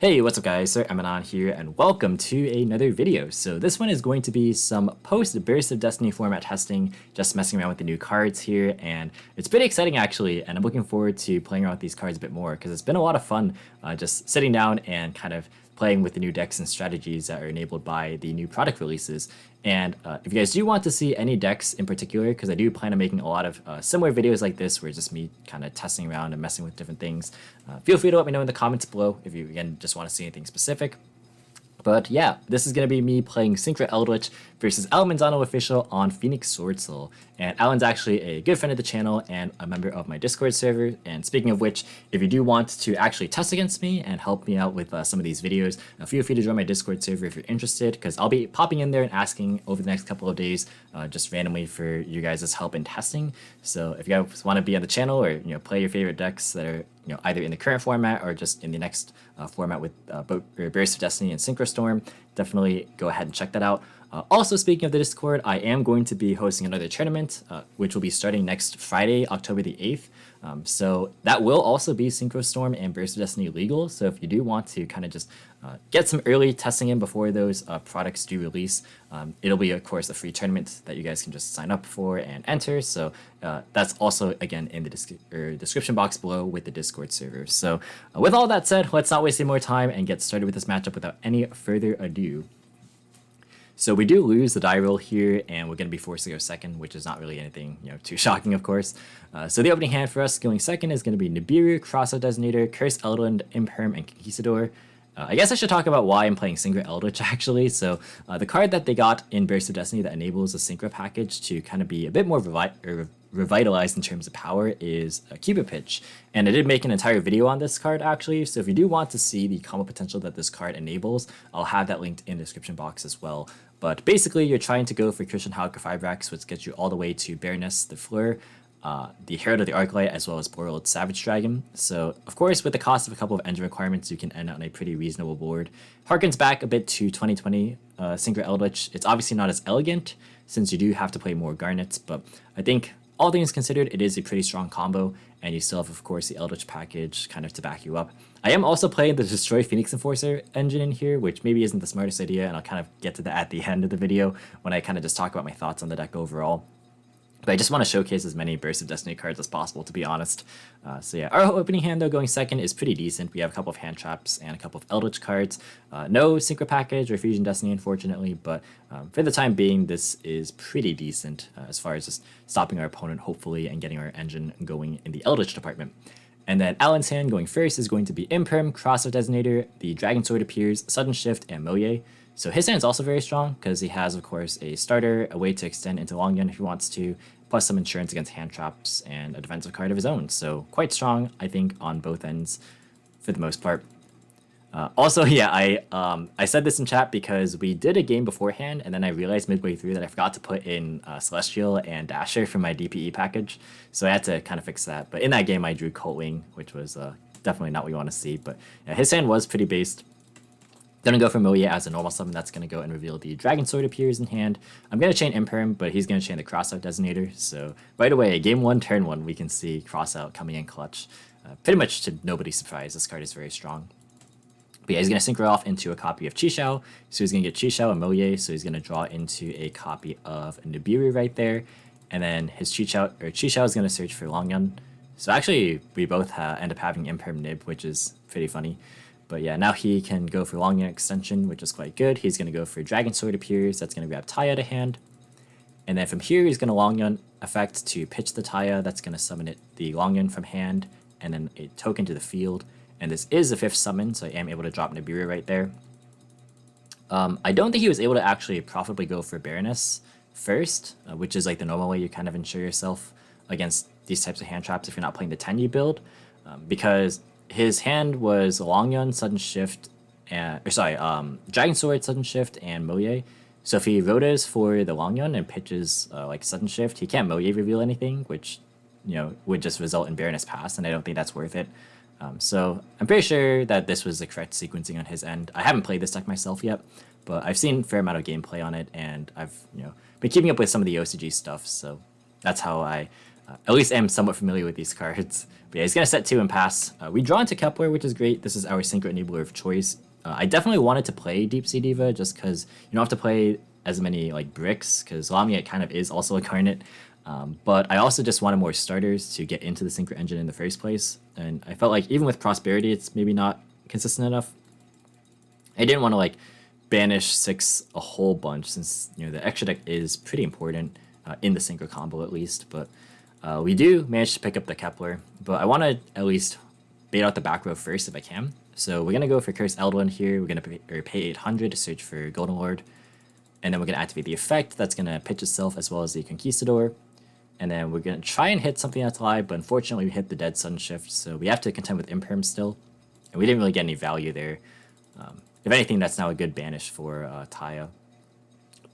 Hey, what's up guys, Sir Emanon here, and welcome to another video. So this one is going to be some post-Burst of Destiny format testing, just messing around with the new cards here, and it's pretty exciting actually, and I'm looking forward to playing around with these cards a bit more, because it's been a lot of fun just sitting down and kind of playing with the new decks and strategies that are enabled by the new product releases. And if you guys do want to see any decks in particular, because I do plan on making a lot of similar videos like this, where it's just me kind of testing around and messing with different things, feel free to let me know in the comments below if you, again, just want to see anything specific. But yeah, this is going to be me playing Synchro Eldlich versus Alan official on Phoenix Swordsoul. And Alan's actually a good friend of the channel and a member of my Discord server. And speaking of which, if you do want to actually test against me and help me out with some of these videos, feel free to join my Discord server if you're interested, because I'll be popping in there and asking over the next couple of days just randomly for you guys' help in testing. So if you guys want to be on the channel or play your favorite decks that are either in the current format or just in the next format with Burst of Destiny and Synchro Storm, definitely go ahead and check that out. Also, speaking of the Discord, I am going to be hosting another tournament, which will be starting next Friday, October the 8th. So that will also be Synchro Storm and Burst of Destiny legal. So if you do want to kind of just get some early testing in before those products do release, it'll be, of course, a free tournament that you guys can just sign up for and enter. So that's also, again, in the description box below with the Discord server. So with all that said, let's not waste any more time and get started with this matchup without any further ado. So we do lose the die roll here, and we're going to be forced to go second, which is not really anything too shocking, of course. So the opening hand for us going second is going to be Nibiru, Crossout Designator, Cursed Eldland, Imperm, and Conquistador. I guess I should talk about why I'm playing Synchro Eldlich actually. So the card that they got in Burst of Destiny that enables the Synchro package to kind of be a bit more revitalized in terms of power is Hcabe Pitch. And I did make an entire video on this card actually, so if you do want to see the combo potential that this card enables, I'll have that linked in the description box as well. But basically, you're trying to go for Christian Hauke 5-Rex, which gets you all the way to Baroness the Fleur, the Herald of the Arclight, as well as Boreal Savage Dragon. So, of course, with the cost of a couple of engine requirements, you can end on a pretty reasonable board. Harkens back a bit to 2020 Synchro Eldlich. It's obviously not as elegant, since you do have to play more Garnets, but I think all things considered, it is a pretty strong combo, and you still have, of course, the Eldritch package kind of to back you up. I am also playing the Destroy Phoenix Enforcer engine in here, which maybe isn't the smartest idea, and I'll kind of get to that at the end of the video when I kind of just talk about my thoughts on the deck overall. But I just want to showcase as many Burst of Destiny cards as possible, to be honest. So yeah, our opening hand, though, going second is pretty decent. We have a couple of hand traps and a couple of Eldritch cards. No Synchro package or Fusion Destiny, unfortunately, but for the time being, this is pretty decent as far as just stopping our opponent, hopefully, and getting our engine going in the Eldritch department. And then Alan's hand going first is going to be Imperm, Crossout Designator, the Dragon Sword appears, Sudden Shift, and Moye. So his hand is also very strong because he has, of course, a starter, a way to extend into Long Gun if he wants to, plus some insurance against hand traps, and a defensive card of his own. So quite strong, I think, on both ends for the most part. Also, yeah, I said this in chat because we did a game beforehand, and then I realized midway through that I forgot to put in Celestial and Dasher for my DPE package, so I had to kind of fix that. But in that game, I drew Coltwing, which was definitely not what you want to see. But yeah, his hand was pretty based. Gonna go for Moye as a normal summon. That's gonna go and reveal the Dragon Sword appears in hand. I'm gonna chain Imperm, but he's gonna chain the Crossout Designator. So right away, game 1, turn 1, we can see Crossout coming in clutch. Pretty much to nobody's surprise, this card is very strong. But yeah, he's gonna synchro off into a copy of Chixiao. So he's gonna get Chixiao and Moye. So he's gonna draw into a copy of Nibiru right there, and then his Chixiao is gonna search for Longyun. So actually, we both end up having Imperm Nib, which is pretty funny. But yeah, now he can go for Longyun extension, which is quite good. He's going to go for Dragon Sword appears. That's going to grab Taya to hand. And then from here, he's going to Longyun effect to pitch the Taya. That's going to summon the Longyun from hand, and then a token to the field. And this is the 5th summon, so I am able to drop Nibiru right there. I don't think he was able to actually profitably go for Baroness first, which is like the normal way you kind of ensure yourself against these types of hand traps if you're not playing the Tenyi build, because his hand was Longyun, Sudden Shift, and Dragon Sword, Sudden Shift, and Moye. So if he rotas for the Longyun and pitches like Sudden Shift, he can't Moye reveal anything, which would just result in Baroness pass, and I don't think that's worth it. So I'm pretty sure that this was the correct sequencing on his end. I haven't played this deck myself yet, but I've seen a fair amount of gameplay on it, and I've been keeping up with some of the OCG stuff. So that's how I At least I'm somewhat familiar with these cards. But yeah, he's going to set 2 and pass. We draw into Kepler, which is great. This is our Synchro Enabler of choice. I definitely wanted to play Deep Sea Diva just because you don't have to play as many like bricks, because Lamia kind of is also a Garnet. But I also just wanted more starters to get into the Synchro engine in the first place. And I felt like even with Prosperity, it's maybe not consistent enough. I didn't want to like banish 6 a whole bunch, since the extra deck is pretty important in the Synchro combo at least. But we do manage to pick up the Kepler, but I want to at least bait out the back row first if I can. So we're going to go for Cursed Eldwin here. We're going to pay 800 to search for Golden Lord. And then we're going to activate the effect. That's going to pitch itself as well as the Conquistador. And then we're going to try and hit something that's live, but unfortunately we hit the Dead Sun Shift, so we have to contend with Imperm still. And we didn't really get any value there. If anything, that's now a good banish for Taya.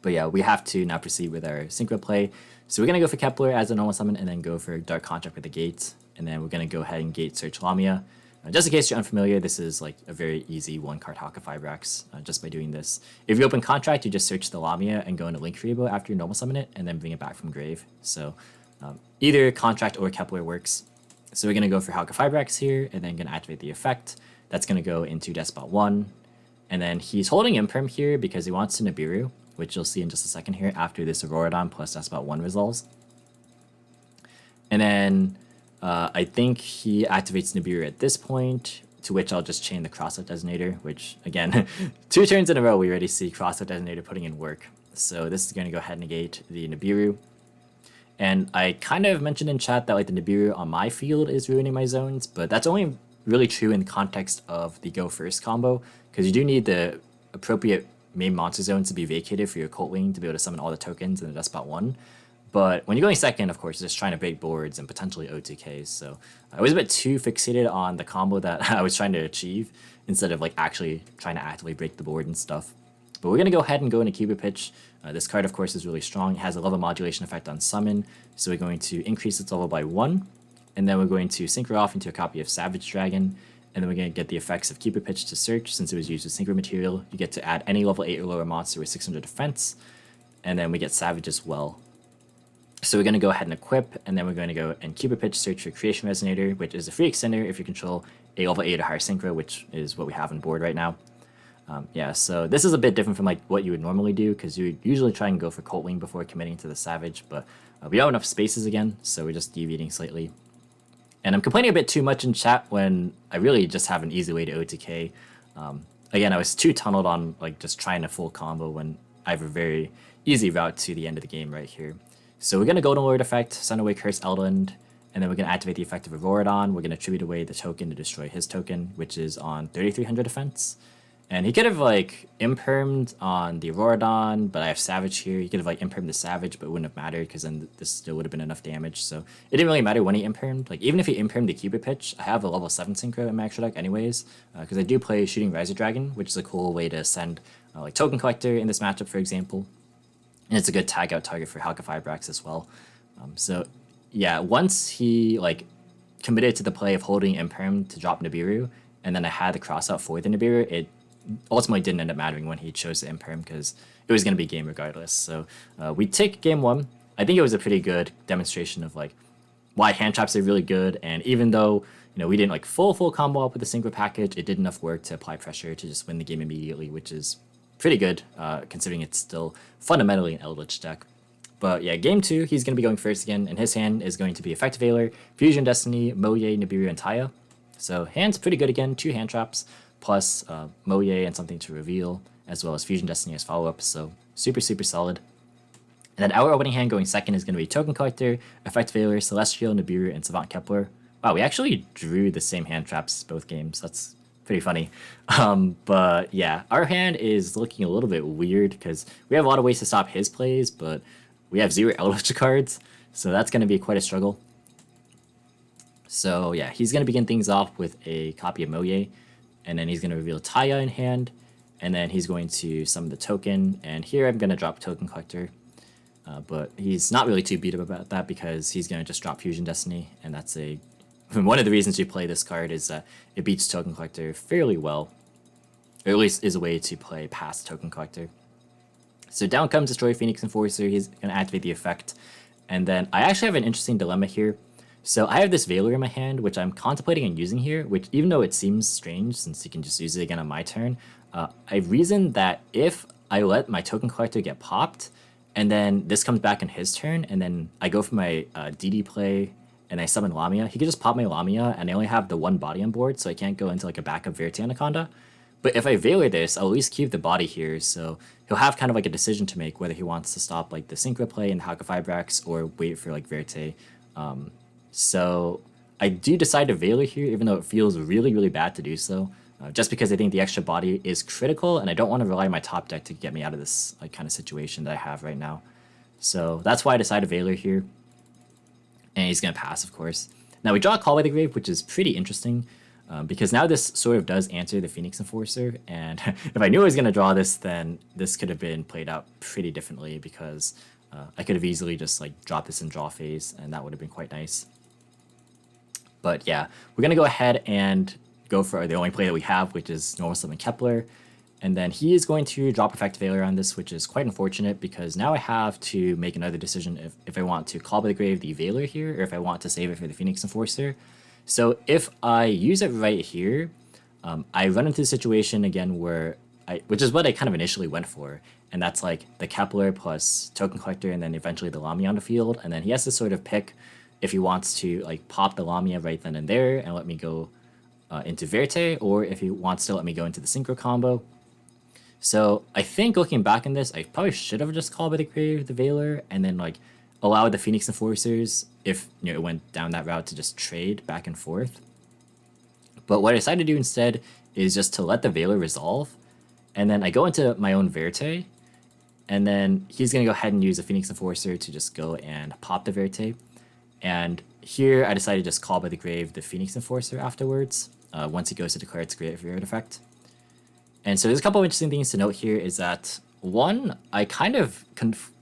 But yeah, we have to now proceed with our Synchro play. So we're going to go for Kepler as a normal summon, and then go for Dark Contract with the Gate. And then we're going to go ahead and Gate Search Lamia. Just in case you're unfamiliar, this is like a very easy 1-card Hcabe just by doing this. If you open Contract, you just search the Lamia and go into Link Freebo after you normal summon it, and then bring it back from grave. So either Contract or Kepler works. So we're going to go for Hcabe here, and then going to activate the effect. That's going to go into Despot 1. And then he's holding Imperm here because he wants to Nibiru, which you'll see in just a second here after this Auroradon plus Despot 1 resolves. And then I think he activates Nibiru at this point, to which I'll just chain the Crossout Designator, which, again, 2 turns in a row we already see Crossout Designator putting in work. So this is going to go ahead and negate the Nibiru. And I kind of mentioned in chat that like the Nibiru on my field is ruining my zones, but that's only really true in the context of the Go First combo, because you do need the appropriate main monster zones to be vacated for your Cult Wing to be able to summon all the tokens in the Despot 1. But when you're going second, of course, just trying to break boards and potentially OTKs. So I was a bit too fixated on the combo that I was trying to achieve instead of like actually trying to actively break the board and stuff. But we're going to go ahead and go into Hcabe Pitch. This card, of course, is really strong. It has a level modulation effect on summon. So we're going to increase its level by 1. And then we're going to synchro off into a copy of Savage Dragon. And then we're going to get the effects of Hcabe Pitch to search. Since it was used with synchro material, you get to add any level 8 or lower monster with 600 defense. And then we get Savage as well. So we're going to go ahead and equip, and then we're going to go and Hcabe Pitch search for Creation Resonator, which is a free extender if you control a level 8 or higher synchro, which is what we have on board right now. Yeah, so this is a bit different from like what you would normally do, because you would usually try and go for Cult Wing before committing to the Savage, but we don't have enough spaces again, so we're just deviating slightly. And I'm complaining a bit too much in chat when I really just have an easy way to OTK. Again, I was too tunneled on like just trying a full combo when I have a very easy route to the end of the game right here. So we're going to Golden Lord effect, send away Curse Eldland, and then we're going to activate the effect of Auroradon. We're going to tribute away the token to destroy his token, which is on 3300 defense. And he could have like impermed on the Auroradon, but I have Savage here. He could have like impermed the Savage, but it wouldn't have mattered because then this still would have been enough damage. So it didn't really matter when he impermed. Like even if he impermed the Hcabe Pitch, I have a level 7 synchro in my extra deck anyways, because I do play Shooting Riser Dragon, which is a cool way to send like Token Collector in this matchup, for example. And it's a good tag out target for Hcabe as well. So yeah, once he like committed to the play of holding Imperm to drop Nibiru, and then I had the cross out for the Nibiru, it ultimately didn't end up mattering when he chose the Imperm because it was going to be game regardless. So we take game 1. I think it was a pretty good demonstration of like why hand traps are really good, and even though we didn't like full combo up with the synchro package, it did enough work to apply pressure to just win the game immediately, which is pretty good, considering it's still fundamentally an Eldlich deck. But yeah, game 2, he's going to be going first again, and his hand is going to be Effective Veiler, Fusion Destiny, Moye, Nibiru, and Taya. So hand's pretty good again, 2 hand traps, plus Moye and something to reveal, as well as Fusion Destiny as follow-up, so super solid. And then our opening hand going second is going to be Token Collector, Effective Veiler, Celestial, Nibiru, and Savant Kepler. Wow, we actually drew the same hand traps both games. That's pretty funny. But yeah, our hand is looking a little bit weird because we have a lot of ways to stop his plays, but we have 0 Eldritch cards, so that's going to be quite a struggle. So yeah, he's going to begin things off with a copy of Moye, and then he's going to reveal Taya in hand, and then he's going to summon the token, and here I'm going to drop Token Collector. But he's not really too beat up about that because he's going to just drop Fusion Destiny, and that's one of the reasons you play this card is that it beats Token Collector fairly well, or at least is a way to play past Token Collector. So down comes Destroy Phoenix Enforcer. He's going to activate the effect, And then I actually have an interesting dilemma here. So I have this Veiler in my hand, which I'm contemplating on using here, which even though it seems strange since you can just use it again on my turn, I reasoned that if I let my token collector get popped, and then this comes back in his turn, and then I go for my DD play, and I summon Lamia, he could just pop my Lamia, and I only have the one body on board, so I can't go into like a backup Verte Anaconda. But if I Veiler this, I'll at least keep the body here, so he'll have kind of like a decision to make whether he wants to stop like the Synchro play and Hcabe or wait for like Verte. So I do decide to Veiler here, even though it feels really, really bad to do so, just because I think the extra body is critical, and I don't want to rely on my top deck to get me out of this like kind of situation that I have right now. So that's why I decided to Veiler here, and he's going to pass, of course. Now we draw a Call by the Grave, which is pretty interesting, because now this sort of does answer the Phoenix Enforcer, and if I knew I was going to draw this, then this could have been played out pretty differently, because I could have easily just like dropped this in draw phase, and that would have been quite nice. But yeah, we're going to go ahead and go for the only play that we have, which is normal summon Kepler. And then he is going to drop Effect Veiler on this, which is quite unfortunate because now I have to make another decision if I want to Call by the Grave the Veiler here, or if I want to save it for the Phoenix Enforcer. So if I use it right here, I run into the situation again where which is what I kind of initially went for, and that's like the Kepler plus Token Collector and then eventually the Lamia on the field, and then he has to sort of pick if he wants to like pop the Lamia right then and there and let me go into Verte, or if he wants to let me go into the Synchro combo. So I think looking back on this, I probably should have just called by the Grave the Veiler and then like allowed the Phoenix Enforcers, if it went down that route, to just trade back and forth. But what I decided to do instead is just to let the Veiler resolve, and then I go into my own Verte, and then he's going to go ahead and use the Phoenix Enforcer to just go and pop the Verte. And here I decided to just call by the Grave the Phoenix Enforcer afterwards, once he goes to declare its graveyard effect. And so there's a couple of interesting things to note here is that, one, I kind of,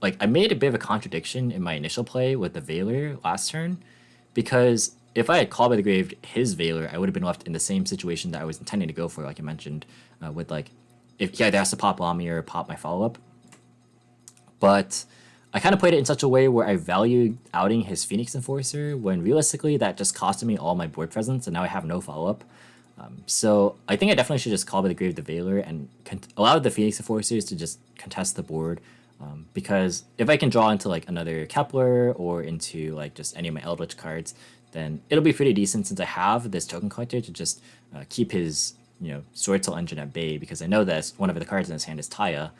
I made a bit of a contradiction in my initial play with the Veiler last turn, because if I had called by the Grave his Veiler, I would have been left in the same situation that I was intending to go for, like I mentioned, with like, if he either has to pop Lamia or pop my follow-up. But I kind of played it in such a way where I valued outing his Phoenix Enforcer, when realistically that just costed me all my board presence, and now I have no follow-up. So I think I definitely should just call by the Grave the Veiler and allow the Phoenix Enforcers to just contest the board, because if I can draw into like another Kepler or into like just any of my Eldlich cards, then it'll be pretty decent since I have this Token Collector to just keep his Swordsoul engine at bay, because I know that one of the cards in his hand is Taya.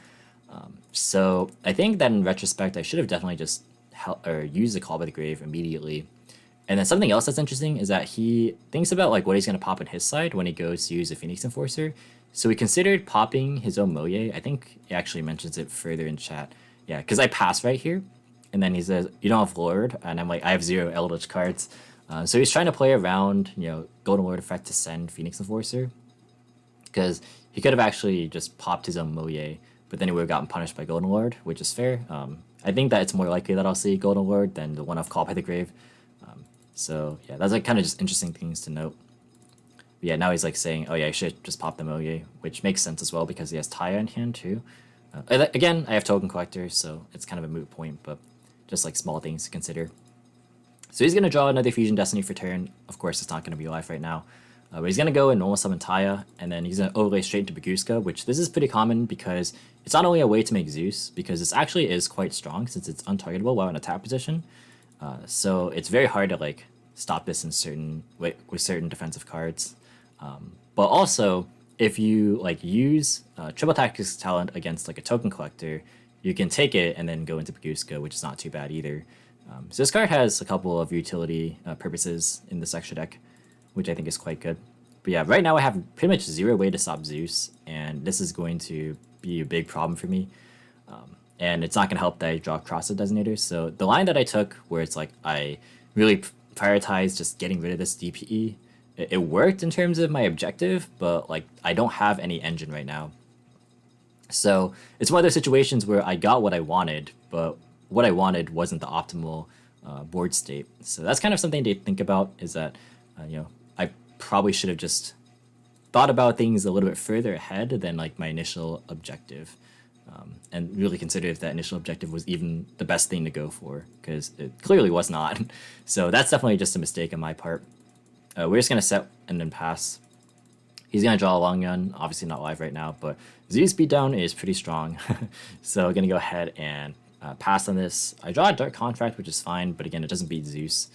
So I think that in retrospect, I should have definitely just used the Call by the Grave immediately. And then something else that's interesting is that he thinks about like what he's going to pop on his side when he goes to use the Phoenix Enforcer. So he considered popping his own Moye. I think he actually mentions it further in chat. Yeah, because I pass right here. And then he says, you don't have Lord. And I'm like, I have 0 Eldritch cards. So he's trying to play around, Golden Lord effect to send Phoenix Enforcer. Because he could have actually just popped his own Moye, but then he would have gotten punished by Golden Lord, which is fair. I think that it's more likely that I'll see Golden Lord than the one I've called by the Grave. So yeah, that's like kind of just interesting things to note. But yeah, now he's like saying, oh yeah, I should just pop the Moye, which makes sense as well because he has Taya in hand too. Again, I have Token Collector, so it's kind of a moot point, but just like small things to consider. So he's going to draw another Fusion Destiny for turn. Of course, it's not going to be live right now. But he's going to go and normal summon Taya, and then he's going to overlay straight into Baguska, which this is pretty common because it's not only a way to make Zeus, because this actually is quite strong since it's untargetable while in a tap position. So it's very hard to like stop this in with certain defensive cards. But also, if you like use Triple Tactics Talent against like a Token Collector, you can take it and then go into Baguska, which is not too bad either. So this card has a couple of utility purposes in this extra deck, which I think is quite good. But yeah, right now I have pretty much 0 way to stop Zeus, and this is going to be a big problem for me. And it's not going to help that I draw cross-up designators. So the line that I took, where it's like I really prioritized just getting rid of this DPE, it worked in terms of my objective, but like I don't have any engine right now. So it's one of those situations where I got what I wanted, but what I wanted wasn't the optimal board state. So that's kind of something to think about, is that I probably should have just thought about things a little bit further ahead than like my initial objective. and really consider if that initial objective was even the best thing to go for, because it clearly was not. So that's definitely just a mistake on my part. We're just going to set and then pass. He's going to draw a long gun, obviously not live right now, but Zeus beatdown is pretty strong. So I'm going to go ahead and pass on this. I draw a Dark Contract, which is fine, but again, it doesn't beat Zeus.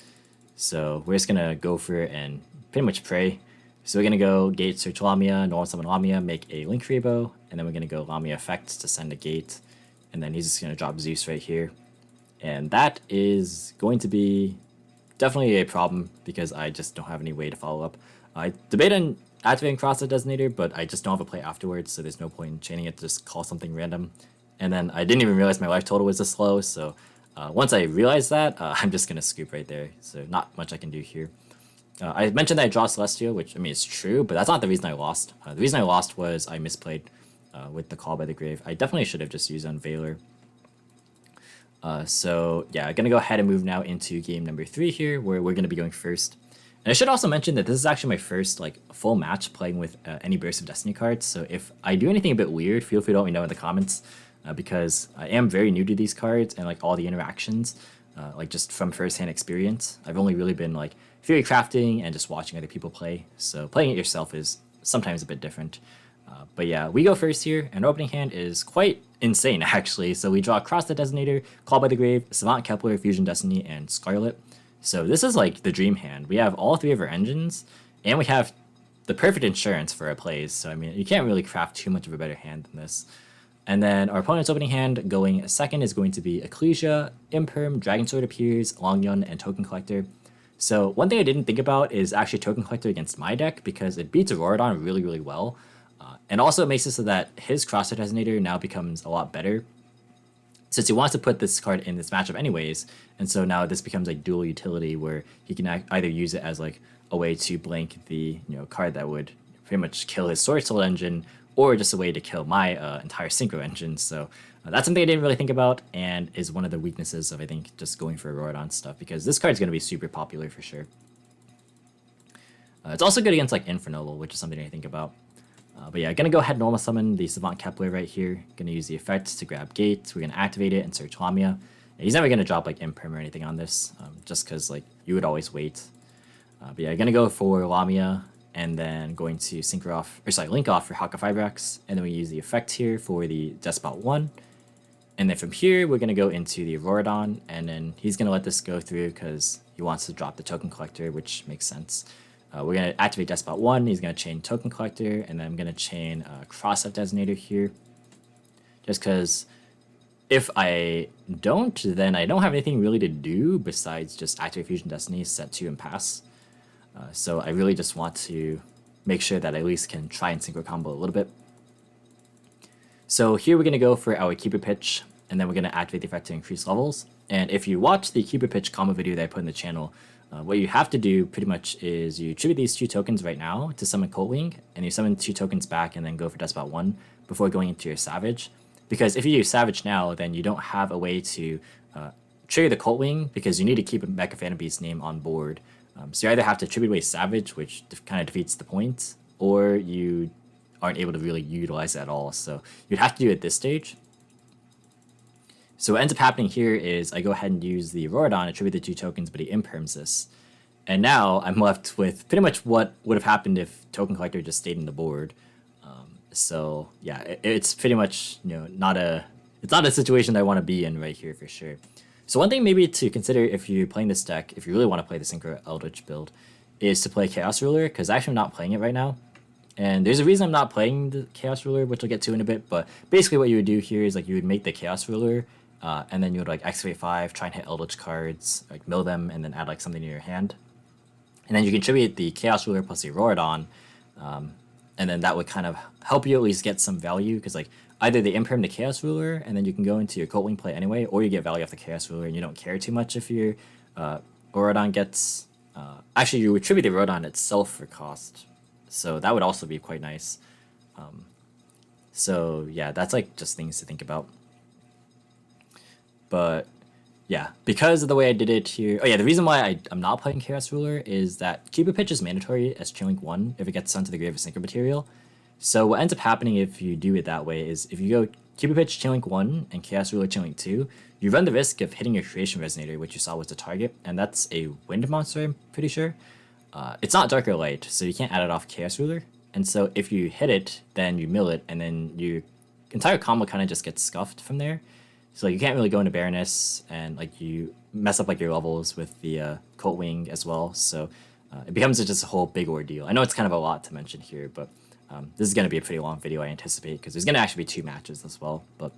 So we're just going to go for it and pretty much pray. So we're going to go Gate, Search Lamia, Normal Summon Lamia, make a Link Rebo, and then we're going to go Lamia Effects to send a Gate, and then he's just going to drop Zeus right here. And that is going to be definitely a problem because I just don't have any way to follow up. I debate on activating Cross Designator, but I just don't have a play afterwards, so there's no point in chaining it to just call something random. And then I didn't even realize my life total was this low, so once I realized that, I'm just going to scoop right there, so not much I can do here. I mentioned that I draw Celestial, which, I mean, it's true, but that's not the reason I lost. The reason I lost was I misplayed with the Call by the Grave. I definitely should have just used Unveiler. So, yeah, I'm going to go ahead and move now into game number 3 here, where we're going to be going first. And I should also mention that this is actually my first, like, full match playing with any Burst of Destiny cards, so if I do anything a bit weird, feel free to let me know in the comments, because I am very new to these cards and, like, all the interactions. Like just from first-hand experience. I've only really been like theory crafting and just watching other people play, so playing it yourself is sometimes a bit different. But yeah, we go first here, and our opening hand is quite insane actually. So we draw Cross the Designator, Call by the Grave, Savant Kepler, Fusion Destiny, and Scarlet. So this is like the dream hand. We have all 3 of our engines, and we have the perfect insurance for our plays. So I mean, you can't really craft too much of a better hand than this. And then our opponent's opening hand going second is going to be Ecclesia, Imperm, Dragon Sword appears, Longyun, and Token Collector. So one thing I didn't think about is actually Token Collector against my deck, because it beats Auroradon really, really well. And also it makes it so that his Cross Designator now becomes a lot better, since he wants to put this card in this matchup anyways. And so now this becomes like dual utility, where he can either use it as like a way to blank the card that would pretty much kill his Swordsoul engine, or just a way to kill my entire Synchro engine. So that's something I didn't really think about, and is one of the weaknesses of, I think, just going for Auroradon stuff, because this card's going to be super popular for sure. It's also good against like Infernoble, which is something I think about. But yeah, I'm going to go ahead and normal summon the Savant Kepler right here. Going to use the effects to grab Gates. We're going to activate it and search Lamia. And he's never going to drop like Imperm or anything on this, just because like you would always wait. But yeah, I'm going to go for Lamia, and then going to link off for Hcabe, and then we use the effect here for the Despot 1. And then from here, we're going to go into the Auroradon, and then he's going to let this go through because he wants to drop the Token Collector, which makes sense. We're going to activate Despot 1, he's going to chain Token Collector, and then I'm going to chain Cross Designator here. Just because if I don't, then I don't have anything really to do besides just activate Fusion Destiny, set 2, and pass. So I really just want to make sure that I at least can try and synchro combo a little bit. So here we're going to go for our Hcabe pitch, and then we're going to activate the effect to increase levels. And if you watch the Hcabe pitch combo video that I put in the channel, what you have to do pretty much is you tribute these 2 tokens right now to summon Coltwing, and you summon 2 tokens back and then go for Despot 1 before going into your Savage. Because if you use Savage now, then you don't have a way to trigger the Coltwing, because you need to keep a Mecha Phantom Beast name on board. So you either have to tribute away Savage, which kind of defeats the point, or you aren't able to really utilize it at all. So you'd have to do it at this stage. So what ends up happening here is I go ahead and use the Auroradon, attribute the 2 tokens, but he imperms this. And now I'm left with pretty much what would have happened if Token Collector just stayed in the board. So yeah, it's pretty much not a situation that I want to be in right here for sure. So one thing maybe to consider if you're playing this deck, if you really want to play the Synchro Eldlich build, is to play Chaos Ruler, because actually I'm not playing it right now. And there's a reason I'm not playing the Chaos Ruler, which I'll get to in a bit, but basically what you would do here is like you would make the Chaos Ruler, and then you would like excavate 5, try and hit Eldlich cards, like mill them, and then add like something to your hand. And then you can tribute the Chaos Ruler plus the Auroradon, and then that would kind of help you at least get some value, because like either they imperm the Chaos Ruler, and then you can go into your Coltwing play anyway, or you get value off the Chaos Ruler, and you don't care too much if your Auroradon gets... actually, you would tribute the Auroradon itself for cost, so that would also be quite nice. So yeah, that's like just things to think about. But yeah, because of the way I did it here... Oh yeah, the reason why I'm not playing Chaos Ruler is that Hcabe pitch is mandatory as Chain Link 1 if it gets sent to the Grave of Synchro material. So what ends up happening if you do it that way is if you go Cupid Pitch Chainlink 1 and Chaos Ruler Chainlink 2, you run the risk of hitting your Creation Resonator, which you saw was the target, and that's a wind monster, I'm pretty sure. It's not dark or light, so you can't add it off Chaos Ruler. And so if you hit it, then you mill it, and then your entire combo kind of just gets scuffed from there. So you can't really go into Baroness, and like you mess up like your levels with the Cult Wing as well. So it becomes just a whole big ordeal. I know it's kind of a lot to mention here, but this is going to be a pretty long video, I anticipate, because there's going to actually be 2 matches as well. But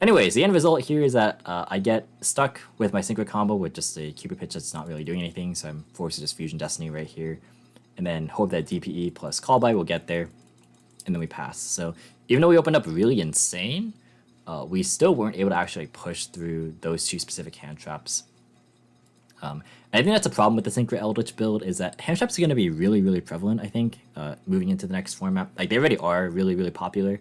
anyways, the end result here is that I get stuck with my Synchro combo with just a Cupid Pitch that's not really doing anything, so I'm forced to just Fusion Destiny right here, and then hope that DPE plus Call By will get there, and then we pass. So even though we opened up really insane, we still weren't able to actually push through those 2 specific hand traps. And I think that's a problem with the Synchro Eldlich build, is that hand traps are going to be really, really prevalent, I think, moving into the next format. Like, they already are really, really popular.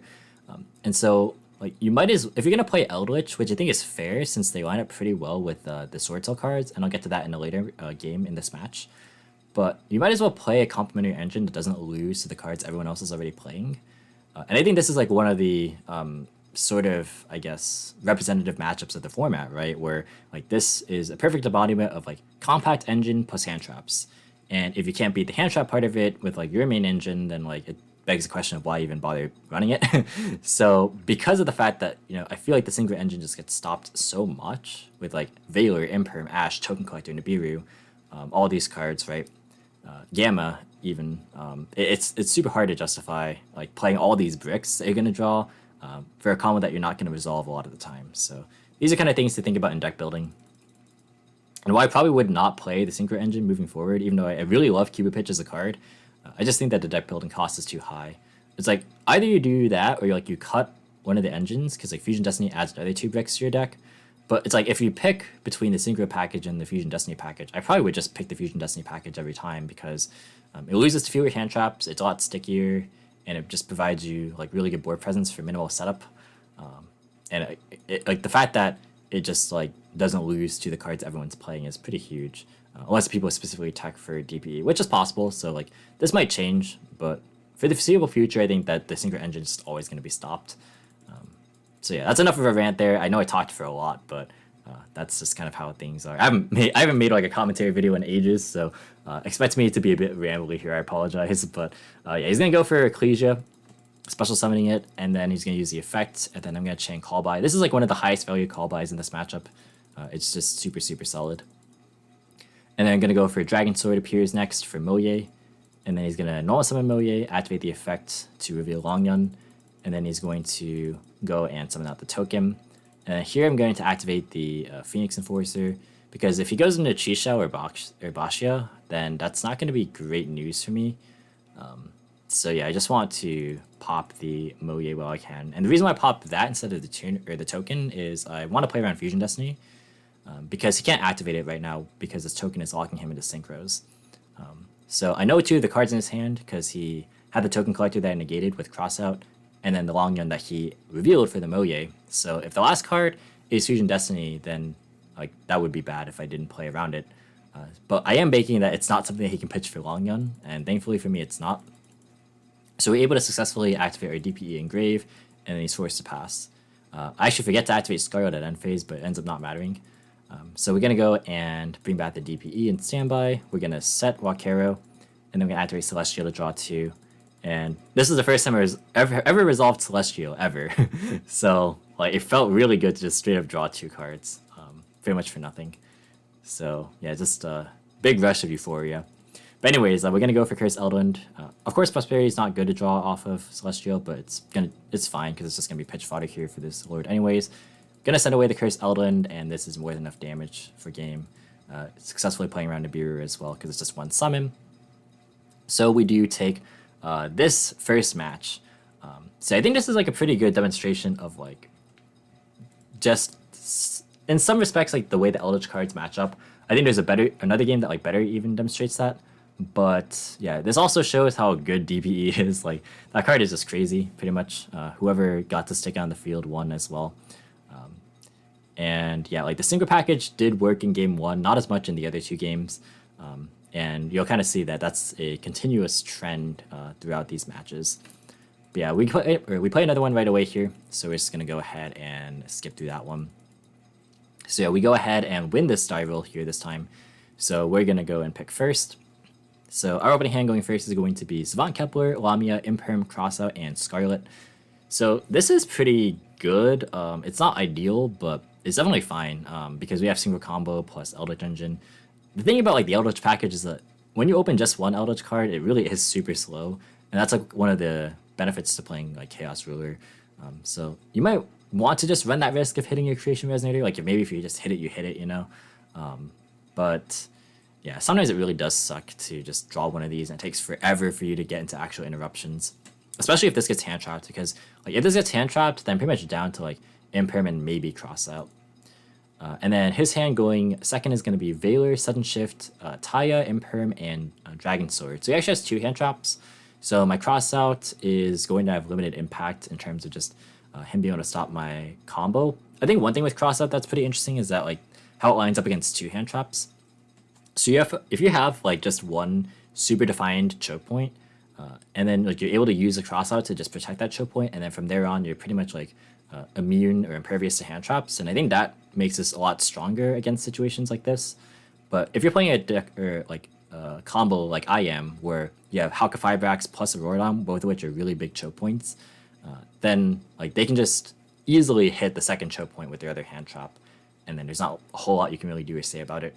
And so, like, you might as, if you're going to play Eldlich, which I think is fair since they line up pretty well with the Swordsoul cards, and I'll get to that in a later game in this match, but you might as well play a complementary engine that doesn't lose to the cards everyone else is already playing. And I think this is, like, one of the sort of, I guess, representative matchups of the format, right? Where like this is a perfect embodiment of like compact engine plus hand traps. And if you can't beat the hand trap part of it with like your main engine, then like it begs the question of why even bother running it. So because of the fact that, you know, I feel like the Synchro engine just gets stopped so much with like Valor, Imperm, Ash, Token Collector, Nibiru, all these cards, right? Gamma even, it's super hard to justify like playing all these bricks that you're gonna draw for a combo that you're not going to resolve a lot of the time. So these are kind of things to think about in deck building. And why I probably would not play the Synchro engine moving forward, even though I really love Cupid Pitch as a card, I just think that the deck building cost is too high. It's like either you do that or you cut one of the engines, because like Fusion Destiny adds another 2 bricks to your deck. But it's like if you pick between the Synchro package and the Fusion Destiny package, I probably would just pick the Fusion Destiny package every time, because it loses to fewer hand traps, it's a lot stickier, and it just provides you like really good board presence for minimal setup. And like the fact that it just like doesn't lose to the cards everyone's playing is pretty huge, unless people specifically tech for DPE, which is possible. So like this might change, but for the foreseeable future, I think that the Synchro engine is just always going to be stopped. So yeah, that's enough of a rant there. I know I talked for a lot, but that's just kind of how things are. I haven't made like a commentary video in ages, so expect me to be a bit rambly here. I apologize, but yeah, he's gonna go for Ecclesia, special summoning it, and then he's gonna use the effect, and then I'm gonna chain Call By. This is like one of the highest value Call Bys in this matchup. It's just super solid. And then I'm gonna go for Dragon Sword appears next for Moye, and then he's gonna normal summon Moye, activate the effect to reveal Longyun, and then he's going to go and summon out the token. And here I'm going to activate the Phoenix Enforcer, because if he goes into Chisha or Bashia, then that's not going to be great news for me. So yeah, I just want to pop the Moye while I can. And the reason why I pop that instead of the token is I want to play around Fusion Destiny, because he can't activate it right now because this token is locking him into synchros. So I know 2 of the cards in his hand because he had the Token Collector that I negated with Crossout, and then the Longyun that he revealed for the Moye. So if the last card is Fusion Destiny, then like that would be bad if I didn't play around it. But I am baking that it's not something that he can pitch for Longyun, and thankfully for me it's not. So we're able to successfully activate our DPE Engrave, and then he's forced to pass. I actually forget to activate Scarlet at end phase, but it ends up not mattering. So we're going to go and bring back the DPE and standby. We're going to set Wakero, and then we're going to activate Celestial to draw 2. And this is the first time I ever resolved Celestial, ever. So like it felt really good to just straight up draw 2 cards, pretty much for nothing. So yeah, just a big rush of euphoria. But anyways, we're gonna go for Curse Eldland. Of course, Prosperity is not good to draw off of Celestial, but it's fine because it's just gonna be pitch fodder here for this Lord anyways. Gonna send away the Curse Eldland, and this is more than enough damage for game. Successfully playing around Nibiru as well because it's just 1 summon. So we do take this first match. So I think this is like a pretty good demonstration of like just in some respects like the way the Eldritch cards match up. I think there's another game that like better even demonstrates that. But yeah, this also shows how good DPE is. Like that card is just crazy, pretty much. Whoever got to stick on the field won as well. And yeah, like the Synchro package did work in game 1, not as much in the other 2 games. And you'll kind of see that that's a continuous trend throughout these matches. But yeah, we play another one right away here, so we're just gonna go ahead and skip through that one. So yeah, we go ahead and win this die roll here this time. So we're gonna go and pick first. So our opening hand going first is going to be Savant Kepler, Lamia, Imperm, Crossout, and Scarlet. So this is pretty good. It's not ideal, but it's definitely fine because we have Synchro Combo plus Eldlich Engine. The thing about like the Eldlich package is that when you open just one Eldlich card, it really is super slow, and that's like one of the benefits to playing like Chaos Ruler. So you might want to just run that risk of hitting your Creation Resonator. Like maybe if you just hit it, you hit it, you know. But yeah, sometimes it really does suck to just draw one of these, and it takes forever for you to get into actual interruptions. Especially if this gets hand trapped, because like if this gets hand trapped, then pretty much down to like Imperm and maybe Crossout. And then his hand going second is going to be Valor, Sudden Shift, Taya, Imperm, and Dragon Sword. So he actually has 2 hand traps. So my Crossout is going to have limited impact in terms of just him being able to stop my combo. I think one thing with Crossout that's pretty interesting is that like how it lines up against 2 hand traps. So if you have like just one super defined choke point, and then like you're able to use the Crossout to just protect that choke point, and then from there on you're pretty much like immune or impervious to hand traps, and I think that makes this a lot stronger against situations like this. But if you're playing a deck or like a combo like I am, where you have Hcabe plus Auroradon, both of which are really big choke points, then like they can just easily hit the second choke point with their other hand trap, and then there's not a whole lot you can really do or say about it.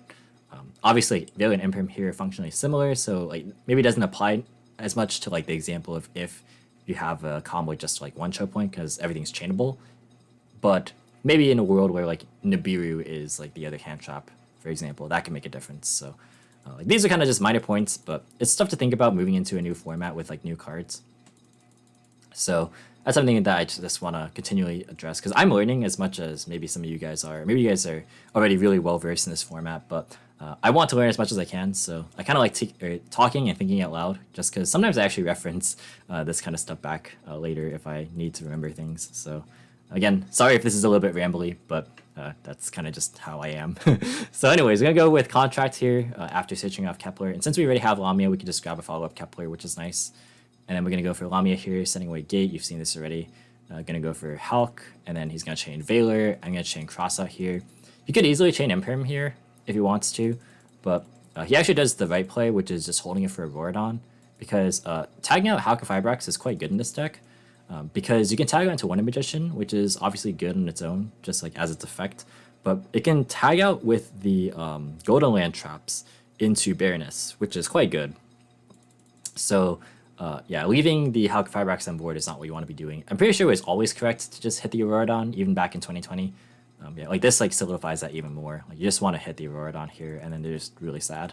Obviously, Valor and Imperm here are functionally similar, so like maybe it doesn't apply as much to like the example of if you have a combo with just like one choke point because everything's chainable. But maybe in a world where like Nibiru is like the other hand trap, for example, that can make a difference. So like, these are kind of just minor points, but it's stuff to think about moving into a new format with like new cards. So that's something that I just want to continually address because I'm learning as much as maybe some of you guys are. Maybe you guys are already really well versed in this format, but I want to learn as much as I can. So I kind of like talking and thinking out loud just because sometimes I actually reference this kind of stuff back later if I need to remember things. So again, sorry if this is a little bit rambly, but that's kind of just how I am. So anyways, we're going to go with Contract here after switching off Kepler. And since we already have Lamia, we can just grab a follow-up Kepler, which is nice. And then we're going to go for Lamia here, sending away Gate. You've seen this already. Going to go for Hulk, and then he's going to chain Valor. I'm going to chain Crossout here. You could easily chain Imperm here if he wants to, but he actually does the right play, which is just holding it for Auroradon, because tagging out Hcabe is quite good in this deck, because you can tag out into Wonder Magician, which is obviously good on its own, just like as its effect, but it can tag out with the Golden Land traps into Baroness, which is quite good. So yeah, leaving the Hcabe on board is not what you want to be doing. I'm pretty sure it was always correct to just hit the Auroradon, even back in 2020. Yeah, like this like solidifies that even more. Like you just want to hit the Auroradon here, and then they're just really sad.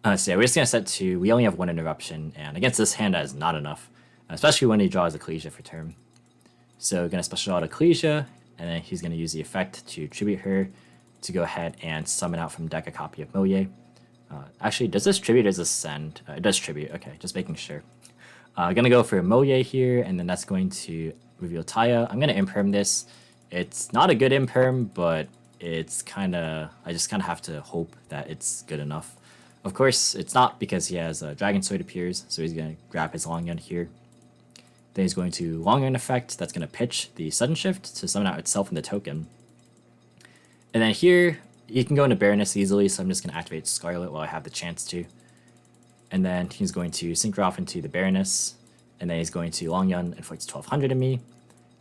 So yeah, we're just gonna set 2. We only have 1 interruption, and against this hand that is not enough, especially when he draws Ecclesia for turn. So we're gonna special out Ecclesia, and then he's gonna use the effect to tribute her to go ahead and summon out from deck a copy of Moye. Actually, does this tribute or does this send? It does tribute. Okay, just making sure. Gonna go for Moye here, and then that's going to reveal Taya. I'm gonna Imperm this. It's not a good Imperm, but it's kind of, I just kind of have to hope that it's good enough. Of course, it's not because he has Dragon Sword appears, so he's going to grab his Long Gun here. Then he's going to Long Gun effect, that's going to pitch the Sudden Shift to summon out itself in the token. And then here, he can go into Baroness easily, so I'm just going to activate Scarlet while I have the chance to. And then he's going to Synchro off into the Baroness, and then he's going to Long Gun, inflicts 1200 on me.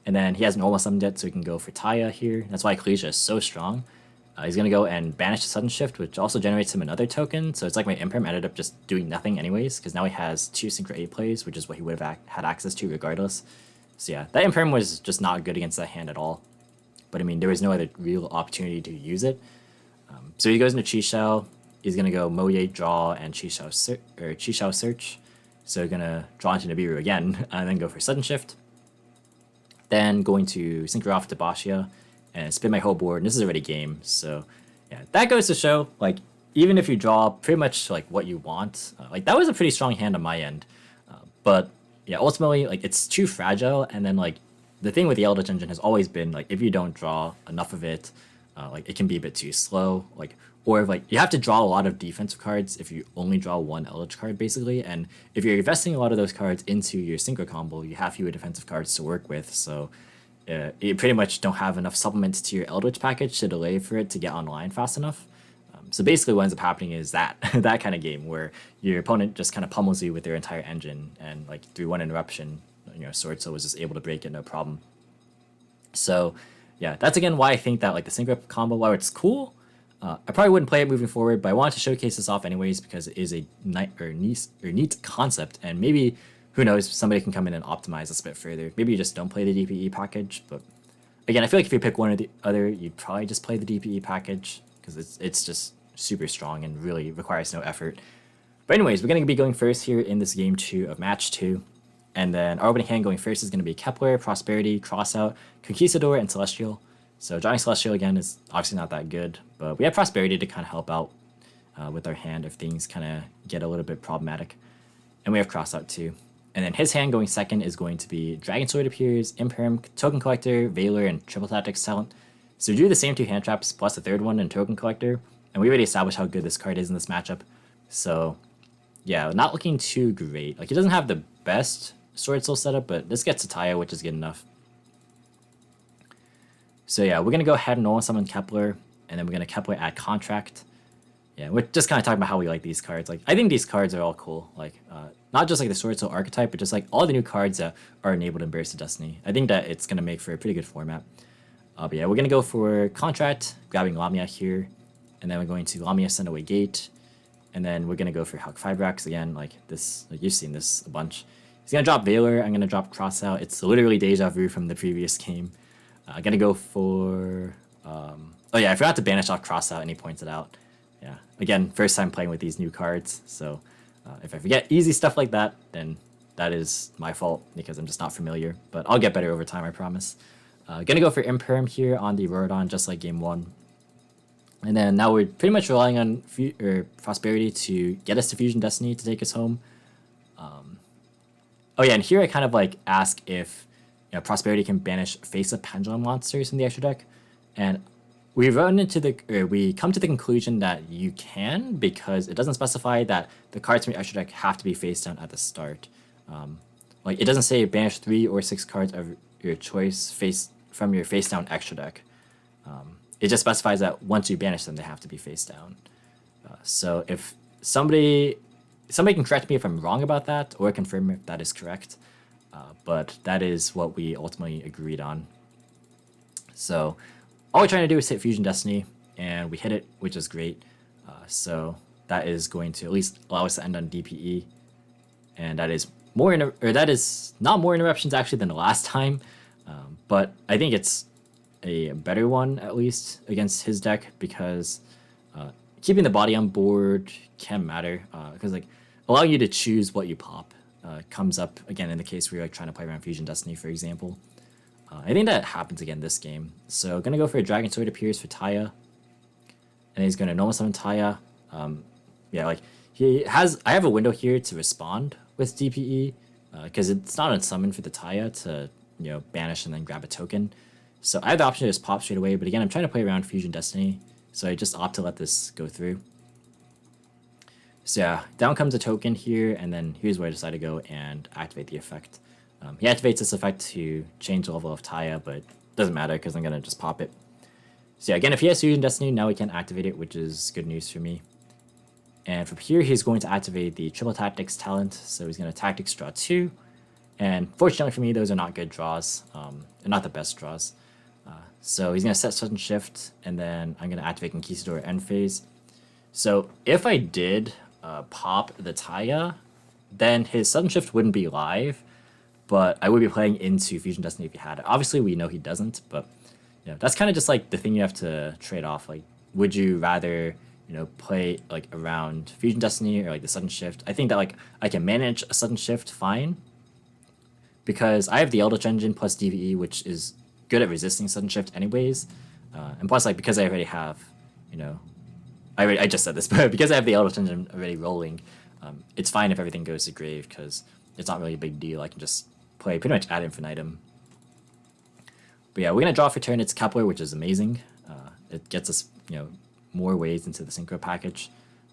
And then he hasn't almost summoned yet, so he can go for Taya here. That's why Ecclesia is so strong. He's going to go and banish the Sudden Shift, which also generates him another token. So it's like my Imperm ended up just doing nothing anyways, because now he has 2 Synchro 8 plays, which is what he would have had access to regardless. So yeah, that Imperm was just not good against that hand at all. But I mean, there was no other real opportunity to use it. So he goes into Chi Shao. He's going to go Moye, draw, and Chi Shao search. So we're going to draw into Nibiru again, and then go for Sudden Shift. Then going to Synchro off to Bashia and spin my whole board. And this is already game, so yeah, that goes to show like even if you draw pretty much like what you want, like that was a pretty strong hand on my end. But yeah, ultimately like it's too fragile. And then like the thing with the Eldlich engine has always been like if you don't draw enough of it, Like it can be a bit too slow, like, or like you have to draw a lot of defensive cards if you only draw one Eldlich card basically, and if you're investing a lot of those cards into your synchro combo, you have fewer defensive cards to work with, so you pretty much don't have enough supplements to your Eldlich package to delay for it to get online fast enough. So basically what ends up happening is that that kind of game where your opponent just kind of pummels you with their entire engine, and like through one interruption, Swordsoul was just able to break it no problem. So yeah, that's again why I think that like the synchro combo, while it's cool, I probably wouldn't play it moving forward, but I wanted to showcase this off anyways because it is a neat concept, and maybe, who knows, somebody can come in and optimize this a bit further. Maybe you just don't play the DPE package, but again, I feel like if you pick one or the other, you'd probably just play the DPE package because it's just super strong and really requires no effort. But anyways, we're going to be going first here in this game 2 of match 2. And then our opening hand going first is going to be Kepler, Prosperity, Crossout, Conquistador, and Celestial. So drawing Celestial again is obviously not that good, but we have Prosperity to kind of help out with our hand if things kind of get a little bit problematic. And we have Crossout too. And then his hand going second is going to be Dragon Sword appears, Imperm, Token Collector, Veiler, and Triple Tactics Talent. So we do the same 2 hand traps plus the third one in Token Collector, and we already established how good this card is in this matchup. So yeah, not looking too great. Like, he doesn't have the best Swordsoul setup, but this gets a Taya, which is good enough. So yeah, we're going to go ahead and normal summon Kepler, and then we're going to Kepler add Contract. Yeah, we're just kind of talking about how we like these cards. Like, I think these cards are all cool. Like, not just like the Swordsoul archetype, but just like all the new cards that are enabled in Burst of Destiny. I think that it's going to make for a pretty good format. But yeah, we're going to go for Contract, grabbing Lamia here, and then we're going to Lamia send away Gate, and then we're going to go for Hulk Fibrax again, like this, like you've seen this a bunch. He's going to drop Veiler, I'm going to drop Crossout. It's literally deja vu from the previous game. I'm going to go for, oh yeah, I forgot to banish off Crossout, and he points it out. Yeah, again, first time playing with these new cards, so if I forget easy stuff like that, then that is my fault because I'm just not familiar, but I'll get better over time, I promise. Gonna go for Imperm here on the Rorodon, just like game 1. And then now we're pretty much relying on Prosperity to get us to Fusion Destiny to take us home. Oh yeah, and here I kind of like ask if Prosperity can banish face-up Pendulum monsters from the extra deck, and we come to the conclusion that you can, because it doesn't specify that the cards from your extra deck have to be face down at the start. Like, it doesn't say banish 3 or 6 cards of your choice from your face down extra deck. It just specifies that once you banish them, they have to be face down. So if somebody can correct me if I'm wrong about that, or confirm if that is correct. But that is what we ultimately agreed on. So all we're trying to do is hit Fusion Destiny, and we hit it, which is great. So that is going to at least allow us to end on DPE, and that is not more interruptions actually than the last time, but I think it's a better one at least against his deck, because keeping the body on board can matter, because like allowing you to choose what you pop comes up again in the case where you're like trying to play around Fusion Destiny, for example. I think that happens again this game. So gonna go for a Dragon Sword appears for Taya, and he's gonna normal summon Taya. Yeah, like I have a window here to respond with DPE, because it's not unsummon for the Taya to banish and then grab a token. So I have the option to just pop straight away, but again, I'm trying to play around Fusion Destiny, so I just opt to let this go through. So yeah, down comes a token here, and then here's where I decide to go and activate the effect. He activates this effect to change the level of Taya, but it doesn't matter because I'm going to just pop it. So yeah, again, if he has Fusion Destiny, now we can activate it, which is good news for me. And from here, he's going to activate the Triple Tactics talent, so he's going to Tactics draw 2. And fortunately for me, those are not good draws, and not the best draws. So he's going to set Sudden Shift, and then I'm going to activate Conquistador End Phase. So if I did pop the Taya, then his Sudden Shift wouldn't be live, but I would be playing into Fusion Destiny if he had it. Obviously, we know he doesn't, but that's kind of just like the thing you have to trade off. Like, would you rather play like around Fusion Destiny or like the Sudden Shift? I think that like I can manage a Sudden Shift fine, because I have the Eldlich engine plus DVE, which is good at resisting Sudden Shift anyways, and plus like because I already have I just said this, but because I have the Eldlich engine already rolling, it's fine if everything goes to grave, because it's not really a big deal. I can just play pretty much ad infinitum. But yeah, we're going to draw for turn. It's Kepler, which is amazing. it gets us, more ways into the synchro package.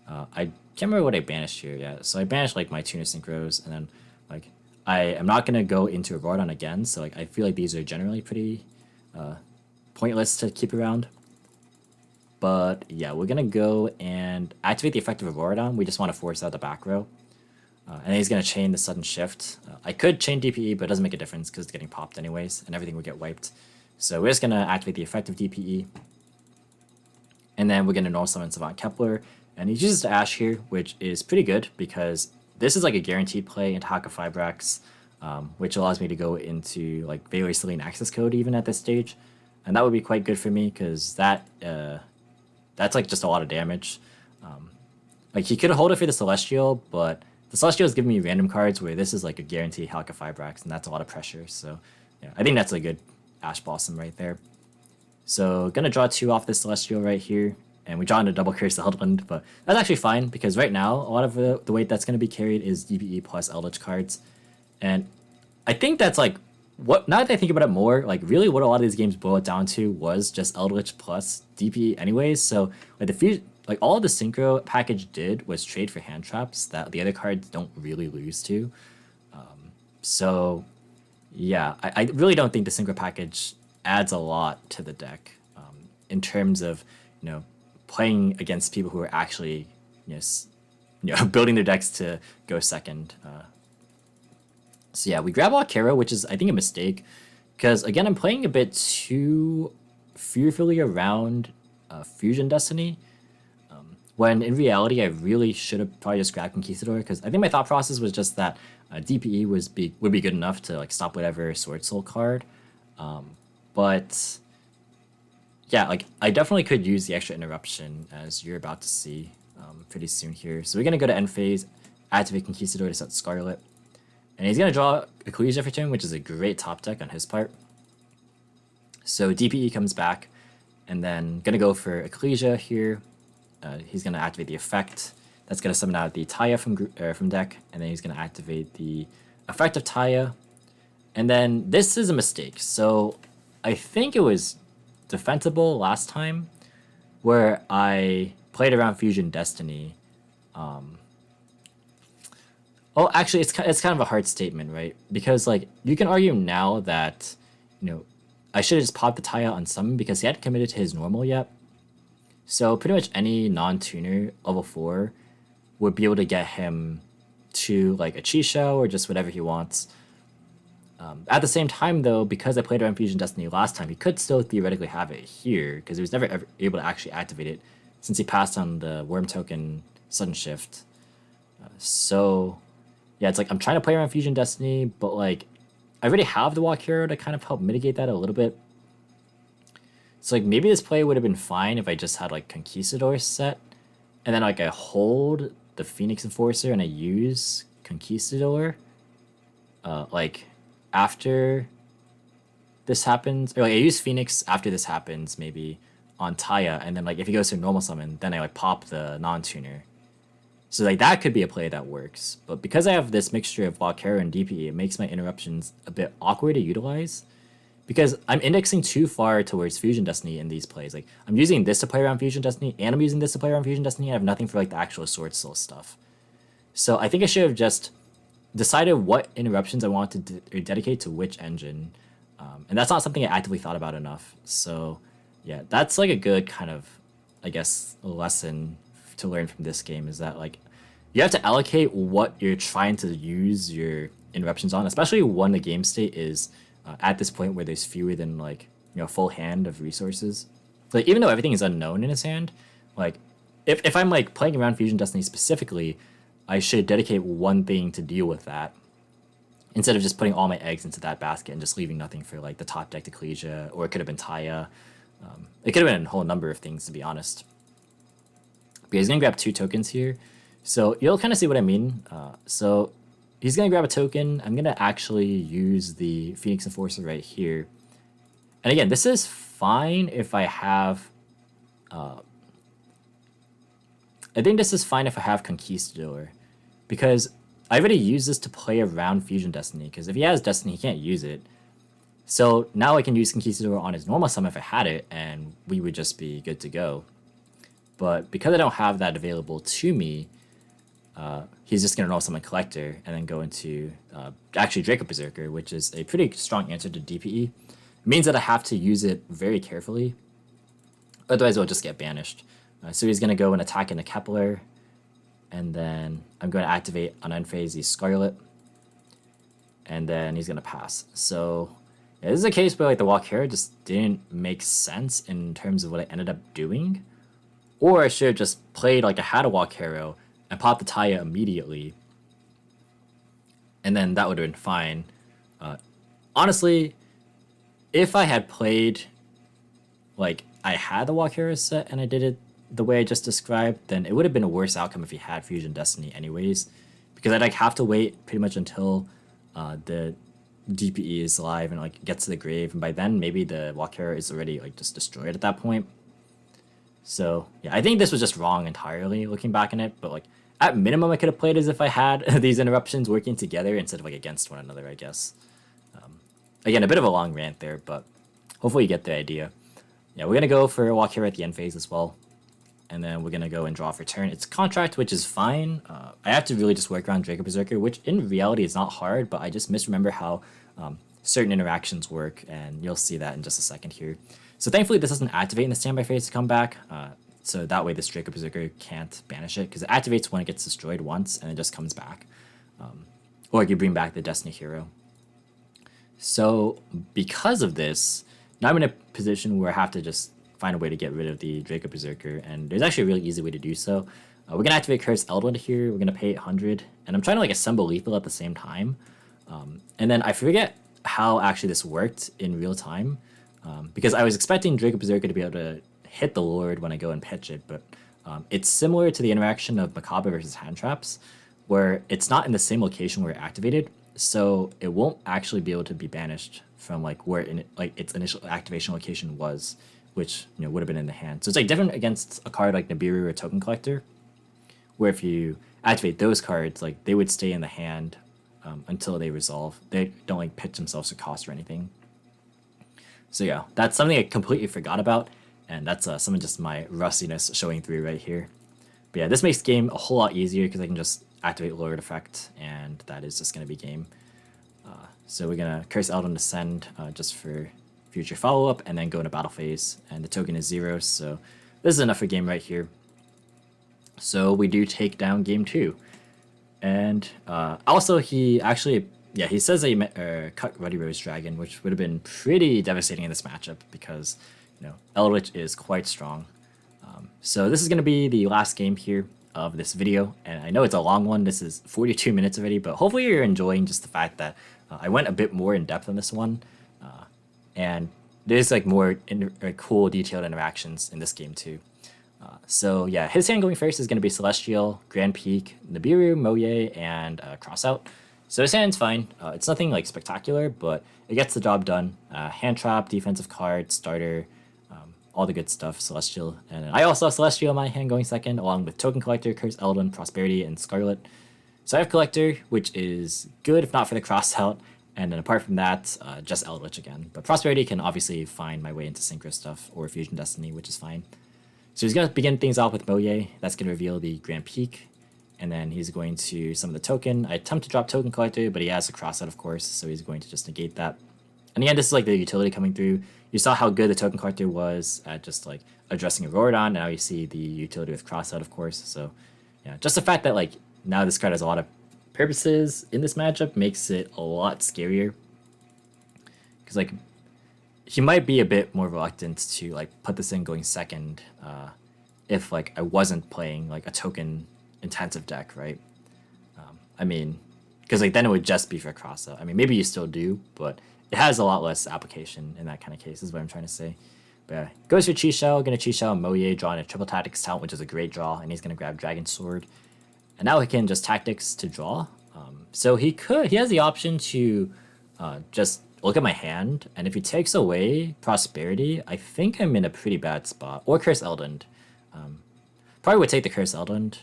I can't remember what I banished here yet. So I banished like my tuner synchros, and then like I am not gonna go into Auroradon again. So like I feel like these are generally pretty pointless to keep around. But yeah, we're gonna go and activate the effect of Auroradon. We just want to force out the back row. And then he's gonna chain the sudden shift. I could chain DPE, but it doesn't make a difference because it's getting popped anyways, and everything would get wiped. So we're just gonna activate the effect of DPE. And then we're gonna normal summon Savant Kepler. And he uses Ash here, which is pretty good because this is like a guaranteed play into Hcabe, which allows me to go into like Valor Selene access code even at this stage. And that would be quite good for me because that's like just a lot of damage. Like he could hold it for the Celestial, but the Celestial is giving me random cards where this is like a guaranteed Hcabe, and that's a lot of pressure. So yeah, I think that's a good Ash Blossom right there. So gonna draw 2 off this Celestial right here. And we draw into double Curse the Eldland, but that's actually fine because right now a lot of the weight that's going to be carried is DPE plus Eldlich cards, and I think that's like what. Now that I think about it more, like really what a lot of these games boil it down to was just Eldlich plus DPE anyways. So like all of the synchro package did was trade for hand traps that the other cards don't really lose to. So yeah, I really don't think the synchro package adds a lot to the deck in terms of playing against people who are actually, building their decks to go second. So yeah, we grab Walkero, which is I think a mistake, because again I'm playing a bit too fearfully around Fusion Destiny, when in reality I really should have probably just grabbed Conquistador, because I think my thought process was just that DPE would be good enough to like stop whatever Swordsoul card, but. Yeah, like I definitely could use the extra interruption as you're about to see pretty soon here. So we're gonna go to end phase, activate Conquistador to set Scarlet, and he's gonna draw Ecclesia for turn, which is a great top deck on his part. So DPE comes back, and then gonna go for Ecclesia here. He's gonna activate the effect. That's gonna summon out the Taya from deck, and then he's gonna activate the effect of Taya, and then this is a mistake. So I think it was defensible last time where I played around Fusion Destiny. Oh, actually, it's kind of a hard statement, right? Because like you can argue now that I should have just popped the Taya on summon because he hadn't committed to his normal yet. So pretty much any non-tuner level 4 would be able to get him to like a Chisho or just whatever he wants. At the same time, though, because I played around Fusion Destiny last time, he could still theoretically have it here, because he was never ever able to actually activate it, since he passed on the Worm Token Sudden Shift. So, yeah, it's like I'm trying to play around Fusion Destiny, but like I already have the Walk Hero to kind of help mitigate that a little bit. So like maybe this play would have been fine if I just had like Conquistador set, and then like I hold the Phoenix Enforcer and I use Conquistador, like after this happens, or like I use Phoenix after this happens, maybe on Taya, and then like if he goes to normal summon, then I like pop the non-tuner. So like that could be a play that works, but because I have this mixture of Walkero and DPE, it makes my interruptions a bit awkward to utilize, because I'm indexing too far towards Fusion Destiny in these plays. Like I'm using this to play around Fusion Destiny, and I'm using this to play around Fusion Destiny, and I have nothing for like the actual Swordsoul stuff. So I think I should have just decided what interruptions I wanted to dedicate to which engine, and that's not something I actively thought about enough. So yeah, that's like a good kind of, I guess, lesson to learn from this game, is that like you have to allocate what you're trying to use your interruptions on, especially when the game state is at this point where there's fewer than like full hand of resources. Like even though everything is unknown in his hand, like if I'm like playing around Fusion Destiny specifically, I should dedicate one thing to deal with that, instead of just putting all my eggs into that basket and just leaving nothing for like the top deck Ecclesia, or it could have been Taya. It could have been a whole number of things, to be honest. But he's gonna grab 2 tokens here, so you'll kind of see what I mean. So he's gonna grab a token. I'm gonna actually use the Phoenix Enforcer right here, and again, this is fine if I have. I think this is fine if I have Conquistador, because I already use this to play around Fusion Destiny, because if he has Destiny, he can't use it. So now I can use Kisar on his normal summon if I had it, and we would just be good to go. But because I don't have that available to me, he's just going to normal summon Collector and then go into actually Draco Berserker, which is a pretty strong answer to DPE. It means that I have to use it very carefully, otherwise it'll just get banished. So he's going to go and attack into Kepler, and then I'm going to activate on Unphase the Scarlet, and then he's going to pass. So yeah, this is a case where like the Walkera just didn't make sense in terms of what I ended up doing. Or I should have just played like I had a Walkera and popped the Taya immediately, and then that would have been fine. Honestly, if I had played like I had the Walkera set and I did it the way I just described, then it would have been a worse outcome if he had Fusion Destiny anyways, because I'd like have to wait pretty much until the DPE is live and like gets to the grave, and by then maybe the Walkera is already like just destroyed at that point. So yeah, I think this was just wrong entirely looking back on it, but like at minimum I could have played as if I had these interruptions working together instead of like against one another, I guess. Again, a bit of a long rant there, but hopefully you get the idea. Yeah, we're gonna go for a Walkera at the end phase as well, and then we're gonna go and draw for turn. It's Contract, which is fine. I have to really just work around Draco Berserker, which in reality is not hard, but I just misremember how certain interactions work, and you'll see that in just a second here. So thankfully this doesn't activate in the standby phase to come back, so that way this Draco Berserker can't banish it, because it activates when it gets destroyed once, and it just comes back. Or you bring back the Destiny Hero. So because of this, now I'm in a position where I have to just find a way to get rid of the Draco Berserker, and there's actually a really easy way to do so. We're going to activate Curse Eldlich here, we're going to pay 800, and I'm trying to like assemble lethal at the same time. And then I forget how actually this worked in real time, because I was expecting Draco Berserker to be able to hit the Lord when I go and pitch it, but it's similar to the interaction of Hcabe versus Hand Traps, where it's not in the same location where it activated, so it won't actually be able to be banished from like where its initial activation location was, which would have been in the hand. So it's like different against a card like Nibiru or Token Collector, where if you activate those cards, like they would stay in the hand until they resolve. They don't like pitch themselves to cost or anything. So yeah, that's something I completely forgot about, and that's some of just my rustiness showing through right here. But yeah, this makes the game a whole lot easier because I can just activate Lord Effect, and that is just going to be game. So we're going to Curse Eldon Descend just for future follow-up, and then go into battle phase, and the token is 0, so this is enough for game right here. So we do take down game 2. And also he actually, yeah, he says that he cut Ruddy Rose Dragon, which would have been pretty devastating in this matchup because, Eldlich is quite strong. So this is going to be the last game here of this video, and I know it's a long one. This is 42 minutes already, but hopefully you're enjoying just the fact that I went a bit more in depth on this one, and there's like more cool detailed interactions in this game too. So yeah, his hand going first is going to be Celestial, Grand Peak, Nibiru, Moye, and Crossout. So his hand's fine. It's nothing like spectacular, but it gets the job done. Hand Trap, defensive card, starter, all the good stuff, Celestial. And I also have Celestial in my hand going second, along with Token Collector, Curse Eldon, Prosperity, and Scarlet. So I have Collector, which is good if not for the Crossout. And then apart from that, just Eldlich again. But Prosperity can obviously find my way into Synchro stuff or Fusion Destiny, which is fine. So he's going to begin things off with Moye. That's going to reveal the Grand Peak. And then he's going to summon the token. I attempt to drop Token Collector, but he has a Crossout, of course, so he's going to just negate that. And again, this is like the utility coming through. You saw how good the Token Collector was at just like addressing Auroradon. Now you see the utility with Crossout, of course. So yeah, just the fact that like now this card has a lot of purposes in this matchup makes it a lot scarier. Because like he might be a bit more reluctant to like put this in going second if like I wasn't playing like a token intensive deck, right? I mean, because like then it would just be for Crossout. I mean, maybe you still do, but it has a lot less application in that kind of case, is what I'm trying to say. But yeah, goes for Chi-Shell, gonna Chi-Shell Moye, drawing a triple tactics talent, which is a great draw, and he's gonna grab Dragon Sword. And now he can just tactics to draw. So he has the option to just look at my hand, and if he takes away Prosperity, I think I'm in a pretty bad spot. Or Curse Eldon. Probably would take the Curse Eldon.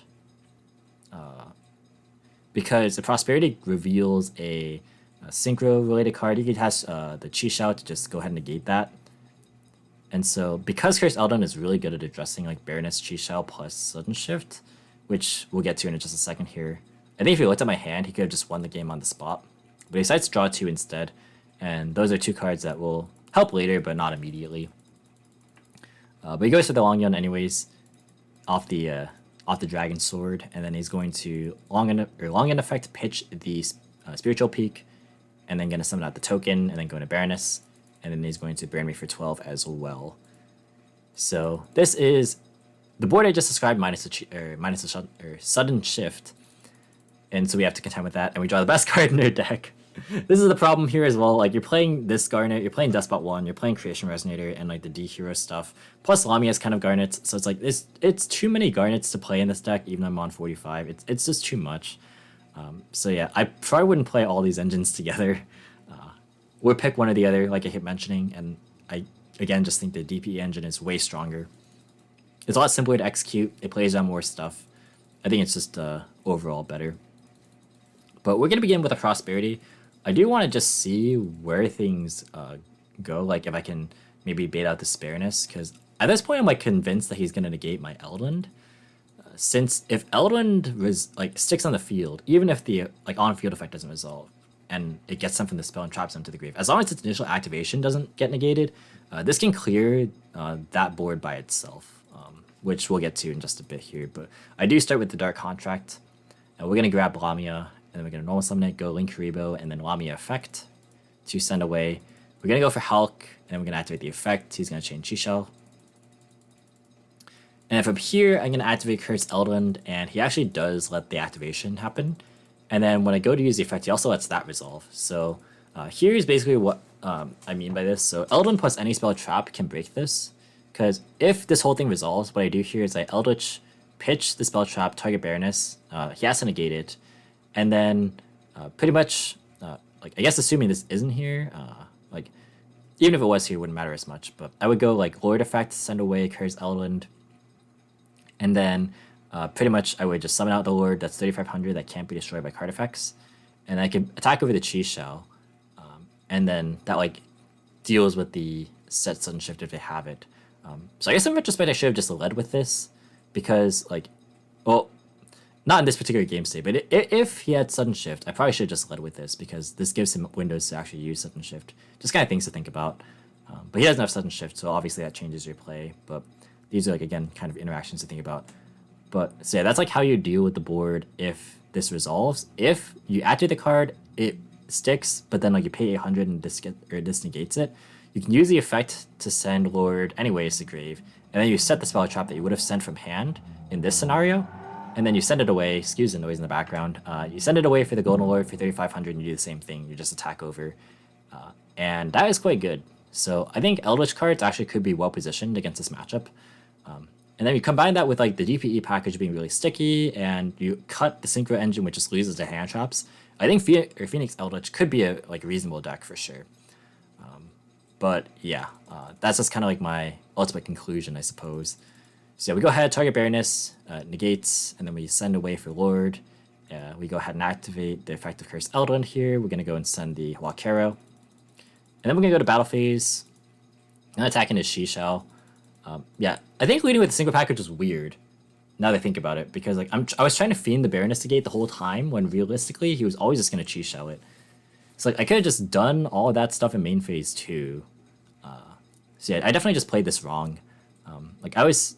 Because the Prosperity reveals a Synchro related card. He has the Chi Shao to just go ahead and negate that. And so because Cursed Eldon is really good at addressing like Baroness, Chi Shao plus Sudden Shift, which we'll get to in just a second here. I think if he looked at my hand, he could have just won the game on the spot. But he decides to draw 2 instead. And those are 2 cards that will help later, but not immediately. But he goes for the Long Yun anyways, off the Dragon Sword, and then he's going to Long Yun effect pitch the Spiritual Peak, and then going to summon out the token, and then go into Baroness, and then he's going to burn me for 12 as well. So this is the board I just described minus a Sudden Shift, and so we have to contend with that, and we draw the best card in our deck. This is the problem here as well. Like, you're playing this Garnet, you're playing Despot 1, you're playing Creation Resonator and like the D hero stuff. Plus Lamia's kind of Garnets, so it's like it's too many Garnets to play in this deck, even though I'm on 45. It's just too much. So yeah, I probably wouldn't play all these engines together. We'll pick one or the other, like I keep mentioning, and I again just think the DPE engine is way stronger. It's a lot simpler to execute, it plays on more stuff. I think it's just overall better. But we're gonna begin with a Prosperity. I do want to just see where things go, like if I can maybe bait out the Spareness, because at this point I'm like convinced that he's going to negate my Eldland. Since if Eldland was like sticks on the field, even if the like on-field effect doesn't resolve, and it gets them from the spell and traps them to the grave, as long as its initial activation doesn't get negated, this can clear that board by itself, which we'll get to in just a bit here. But I do start with the Dark Contract, and we're going to grab Lamia, and then we're going to normal summon it, go Link Karibo, and then Lamia effect to send away. We're going to go for Hulk, and then we're going to activate the effect. He's going to chain Chi Shell. And from here, I'm going to activate Cursed Eldland, and he actually does let the activation happen. And then when I go to use the effect, he also lets that resolve. So here is basically what I mean by this. So Eldland plus any spell trap can break this, because if this whole thing resolves, what I do here is I Eldritch pitch the spell trap, target Baroness. He has to negate it. And then pretty much, like, I guess assuming this isn't here, like, even if it was here, it wouldn't matter as much. But I would go, like, Lord Effect, send away Cursed Eldland. And then pretty much I would just summon out the Lord that's 3,500 that can't be destroyed by card effects. And I could attack over the Chi Shell. And then that, like, deals with the set Sudden Shift if they have it. So I guess in retrospect, I should have just led with this. Because, like, well, not in this particular game state, but if he had Sudden Shift, I probably should have just led with this, because this gives him windows to actually use Sudden Shift. Just kind of things to think about. But he doesn't have Sudden Shift, so obviously that changes your play. But these are, like, again, kind of interactions to think about. But so yeah, that's like how you deal with the board if this resolves. If you activate the card, it sticks, but then like you pay 800 and this negates it. You can use the effect to send Lord anyways to grave, and then you set the spell trap that you would have sent from hand in this scenario. And then you send it away, excuse the noise in the background, you send it away for the Golden Lord for 3,500 and you do the same thing, you just attack over. And that is quite good. So I think Eldritch cards actually could be well positioned against this matchup. And then you combine that with like the DPE package being really sticky, and you cut the Synchro engine, which just loses to hand traps. I think Phoenix Eldritch could be a like reasonable deck for sure. But yeah, that's just kind of like my ultimate conclusion, I suppose. So we go ahead, target Baroness, negates, and then we send away for Lord. We go ahead and activate the effect of Cursed Eldland here. We're going to go and send the Wakero. And then we're going to go to battle phase and attack into Chi Shell. Yeah, I think leading with the single package was weird, now that I think about it, because like I was trying to fiend the Baroness to gate the whole time, when realistically he was always just going to Chi Shell it. So like I could have just done all of that stuff in main phase too. So yeah, I definitely just played this wrong. Like I was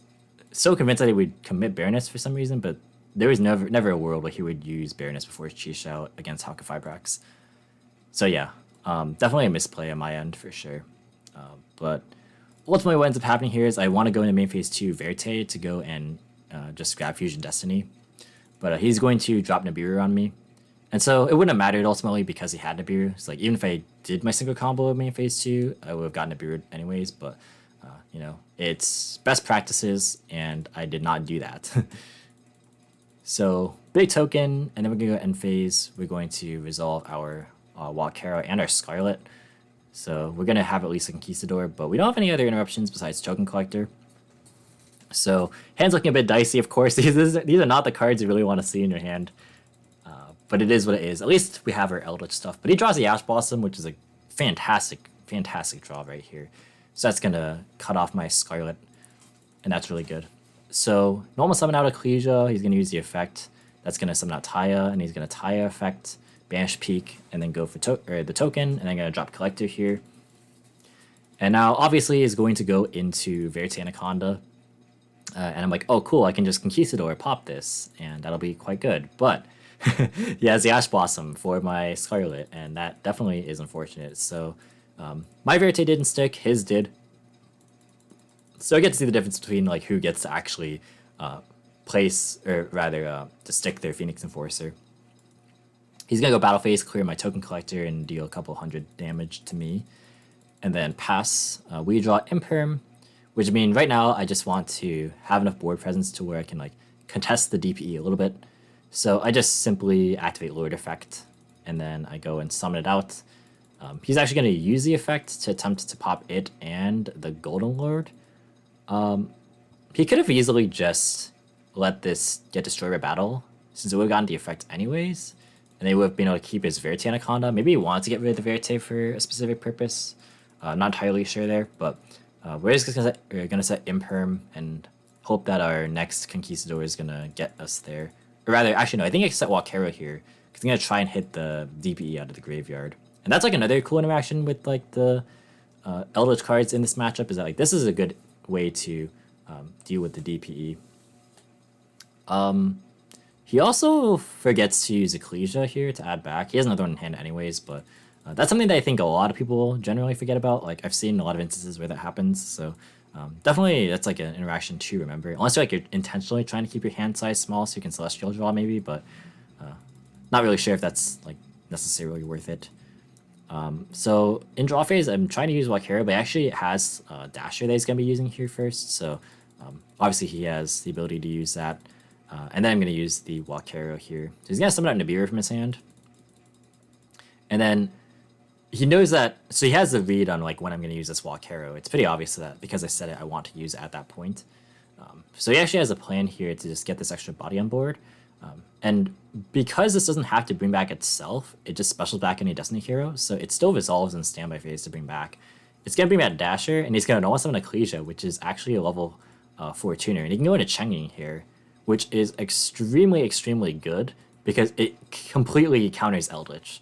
so convinced that he would commit Baroness for some reason, but there was never a world where he would use Baroness before Chi Shell against Hawk Fibrax. So yeah, definitely a misplay on my end for sure. But ultimately what ends up happening here is I want to go into main phase 2 Verte to go and just grab Fusion Destiny. But he's going to drop Nibiru on me. And so it wouldn't have mattered ultimately because he had Nibiru. So like even if I did my single combo of main phase 2, I would have gotten Nibiru anyways. But you know, it's best practices, and I did not do that. So big token, and then we're gonna go end phase. We're going to resolve our Wakero and our Scarlet. So we're gonna have at least a Conquistador, but we don't have any other interruptions besides Token Collector. So hand's looking a bit dicey, of course. These are not the cards you really want to see in your hand. But it is what it is. At least we have our Eldritch stuff. But he draws the Ash Blossom, which is a fantastic draw right here. So that's going to cut off my Scarlet, and that's really good. So normal summon out Ecclesia, he's going to use the effect. That's going to summon out Taya, and he's going to Taya effect, banish Peak, and then go for the token, and then going to drop Collector here. And now, obviously, he's going to go into Verite Anaconda. And I'm like, oh, cool, I can just Conquistador pop this, and that'll be quite good. But he has the Ash Blossom for my Scarlet, and that definitely is unfortunate. So my Verite didn't stick, his did. So I get to see the difference between like who gets to actually place, or rather to stick their Phoenix Enforcer. He's going to go Battle Phase, clear my Token Collector, and deal a couple hundred damage to me. And then pass, we draw Imperm, which means right now I just want to have enough board presence to where I can like contest the DPE a little bit. So I just simply activate Lord Effect, and then I go and summon it out. He's actually going to use the effect to attempt to pop it and the Golden Lord. He could have easily just let this get destroyed by battle, since it would have gotten the effect anyways, and they would have been able to keep his Verite Anaconda. Maybe he wanted to get rid of the Verite for a specific purpose. Not entirely sure there, but we're just gonna set Imperm and hope that our next Conquistador is gonna get us there. Or rather, actually no, I think I can set Walkero here, because I'm gonna try and hit the DPE out of the graveyard. And that's like another cool interaction with like the Eldritch cards in this matchup, is that like this is a good way to deal with the DPE. He also forgets to use Ecclesia here to add back. He has another one in hand anyways, but that's something that I think a lot of people generally forget about. Like I've seen a lot of instances where that happens, so definitely that's like an interaction to remember. Unless you're intentionally trying to keep your hand size small so you can Celestial draw maybe, but not really sure if that's like necessarily worth it. So in draw phase, I'm trying to use Walkero, but he actually has Dasher that he's going to be using here first. So obviously he has the ability to use that. And then I'm going to use the Walkero here. So he's going to summon out Nibiru from his hand. And then he knows that, so he has the read on like when I'm going to use this Walkero. It's pretty obvious that because I said it, I want to use it at that point. So he actually has a plan here to just get this extra body on board. And because this doesn't have to bring back itself, it just specials back any Destiny hero, so it still resolves in standby phase to bring back. It's going to bring back Dasher, and he's going to normal summon Ecclesia, which is actually a level 4 tuner. And he can go into Chenging here, which is extremely good, because it completely counters Eldritch.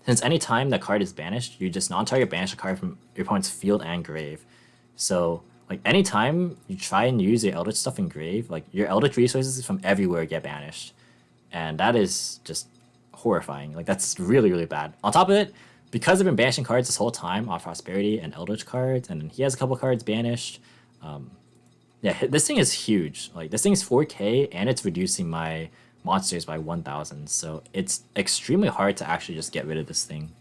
Since any time that card is banished, you just non-target banish a card from your opponent's field and grave. So like anytime you try and use your Eldritch stuff in grave, like your Eldritch resources from everywhere get banished. And that is just horrifying. Like that's really bad. On top of it, because I've been banishing cards this whole time off Prosperity and Eldritch cards, and he has a couple cards banished. Yeah, this thing is huge. Like this thing's 4K and it's reducing my monsters by 1,000. So it's extremely hard to actually just get rid of this thing.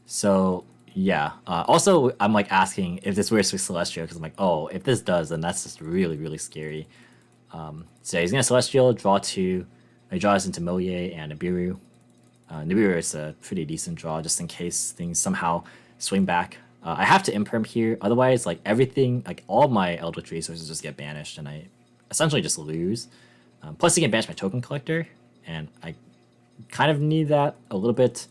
So yeah, also I'm like asking if this works with Celestial, because I'm like, oh, if this does, then that's just really scary. So he's gonna Celestial, draw 2, he draws into Moye and Nibiru. Nibiru is a pretty decent draw just in case things somehow swing back. I have to Imperm here, otherwise like everything, like all my Eldritch resources just get banished and I essentially just lose. Plus he can banish my Token Collector, and I kind of need that a little bit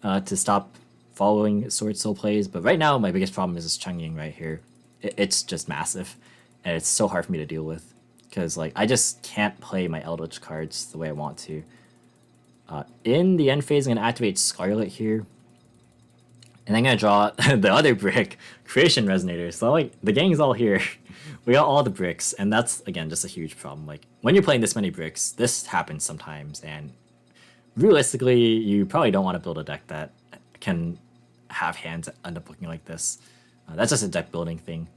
to stop following Swordsoul plays, but right now my biggest problem is this Chenging right here. It's just massive, and it's so hard for me to deal with, because like I just can't play my Eldritch cards the way I want to. In the end phase, I'm going to activate Scarlet here, and I'm going to draw the other brick, Creation Resonator. So like the gang's all here. We got all the bricks, and that's again just a huge problem. Like when you're playing this many bricks, this happens sometimes, and realistically you probably don't want to build a deck that can have hands that end up looking like this. That's just a deck building thing.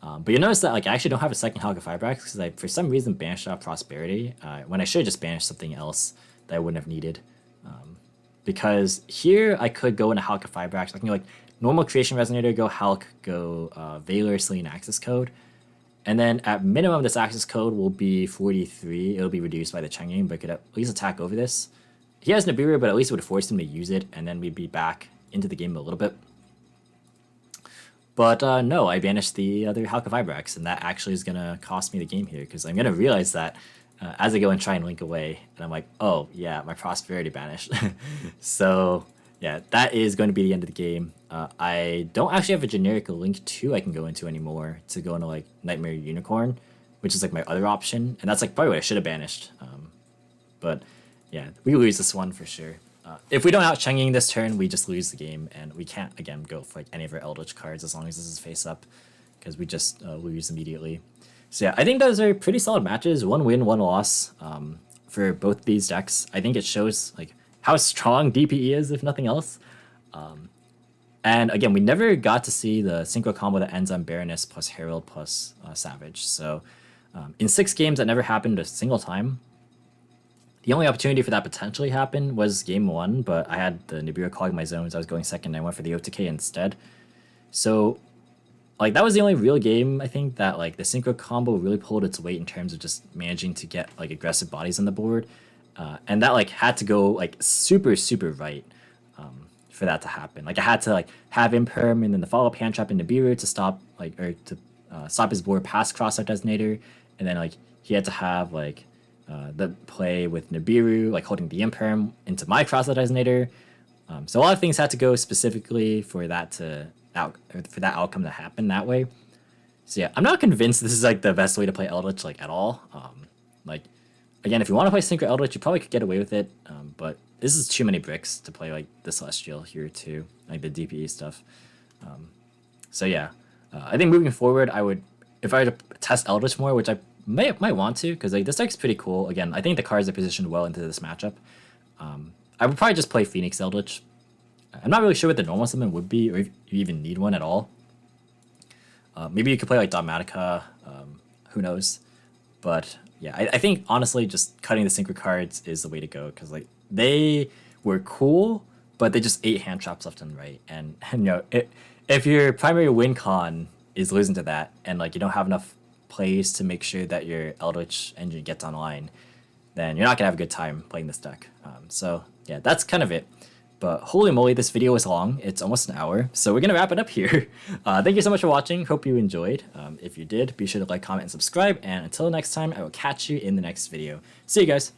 But you notice that like I actually don't have a second Hcabe Firebrax, because I for some reason banished out Prosperity when I should have just banished something else that I wouldn't have needed. Because here I could go into Hcabe Firebrax. I can go like normal Creation Resonator, go Hulk, go Valor, Selene Access Code. And then at minimum this access code will be 43. It'll be reduced by the Chenging, but it could at least attack over this. He has Nibiru, but at least it would force him to use it, and then we'd be back into the game a little bit. But no, I banished the other Hcabe Firebrax, and that actually is going to cost me the game here, because I'm going to realize that as I go and try and link away, and I'm like, oh yeah, my prosperity banished. So yeah, that is going to be the end of the game. I don't actually have a generic link 2 I can go into anymore to go into like Nightmare Unicorn, which is like my other option, and that's like probably what I should have banished. But yeah, we lose this one for sure. If we don't out Cheng-Ying this turn, we just lose the game, and we can't again go for like any of our Eldritch cards as long as this is face up, because we just lose immediately. So yeah, I think those are pretty solid matches. 1 win, 1 loss for both these decks. I think it shows like how strong DPE is, if nothing else. And again, we never got to see the synchro combo that ends on Baroness plus Herald plus Savage. So in 6 games, that never happened a single time. The only opportunity for that potentially happen was game 1, but I had the Nibiru clogging my zones. I was going second, and I went for the OTK instead. So like that was the only real game I think that like the synchro combo really pulled its weight in terms of just managing to get like aggressive bodies on the board, and that like had to go like super right for that to happen. Like I had to like have Imperm and then the follow up hand trap in Nibiru to stop like or to stop his board past Cross-Out Designator, and then like he had to have like the play with Nibiru like holding the Imperm into my Cross-Out Designator. So a lot of things had to go specifically for that to for that outcome to happen that way. So yeah, I'm not convinced this is like the best way to play Eldritch like at all. Like again, if you want to play Synchro Eldritch, you probably could get away with it, but this is too many bricks to play like the Celestial here too, like the DPE stuff. So yeah, I think moving forward, I would, if I were to test Eldritch more, which I might want to, because like this deck's pretty cool. Again, I think the cards are positioned well into this matchup. I would probably just play Phoenix Eldritch. I'm not really sure what the normal summon would be, or if you even need one at all. Maybe you could play like Dogmatica, who knows. But yeah, I think honestly just cutting the synchro cards is the way to go, because like they were cool, but they just ate hand traps left and right. And you know, if your primary win con is losing to that, and like you don't have enough plays to make sure that your Eldritch engine gets online, then you're not gonna have a good time playing this deck. So yeah, that's kind of it. But holy moly, this video is long. It's almost an hour, so we're gonna wrap it up here. Thank you so much for watching. Hope you enjoyed. If you did, be sure to like, comment, and subscribe. And until next time, I will catch you in the next video. See you guys.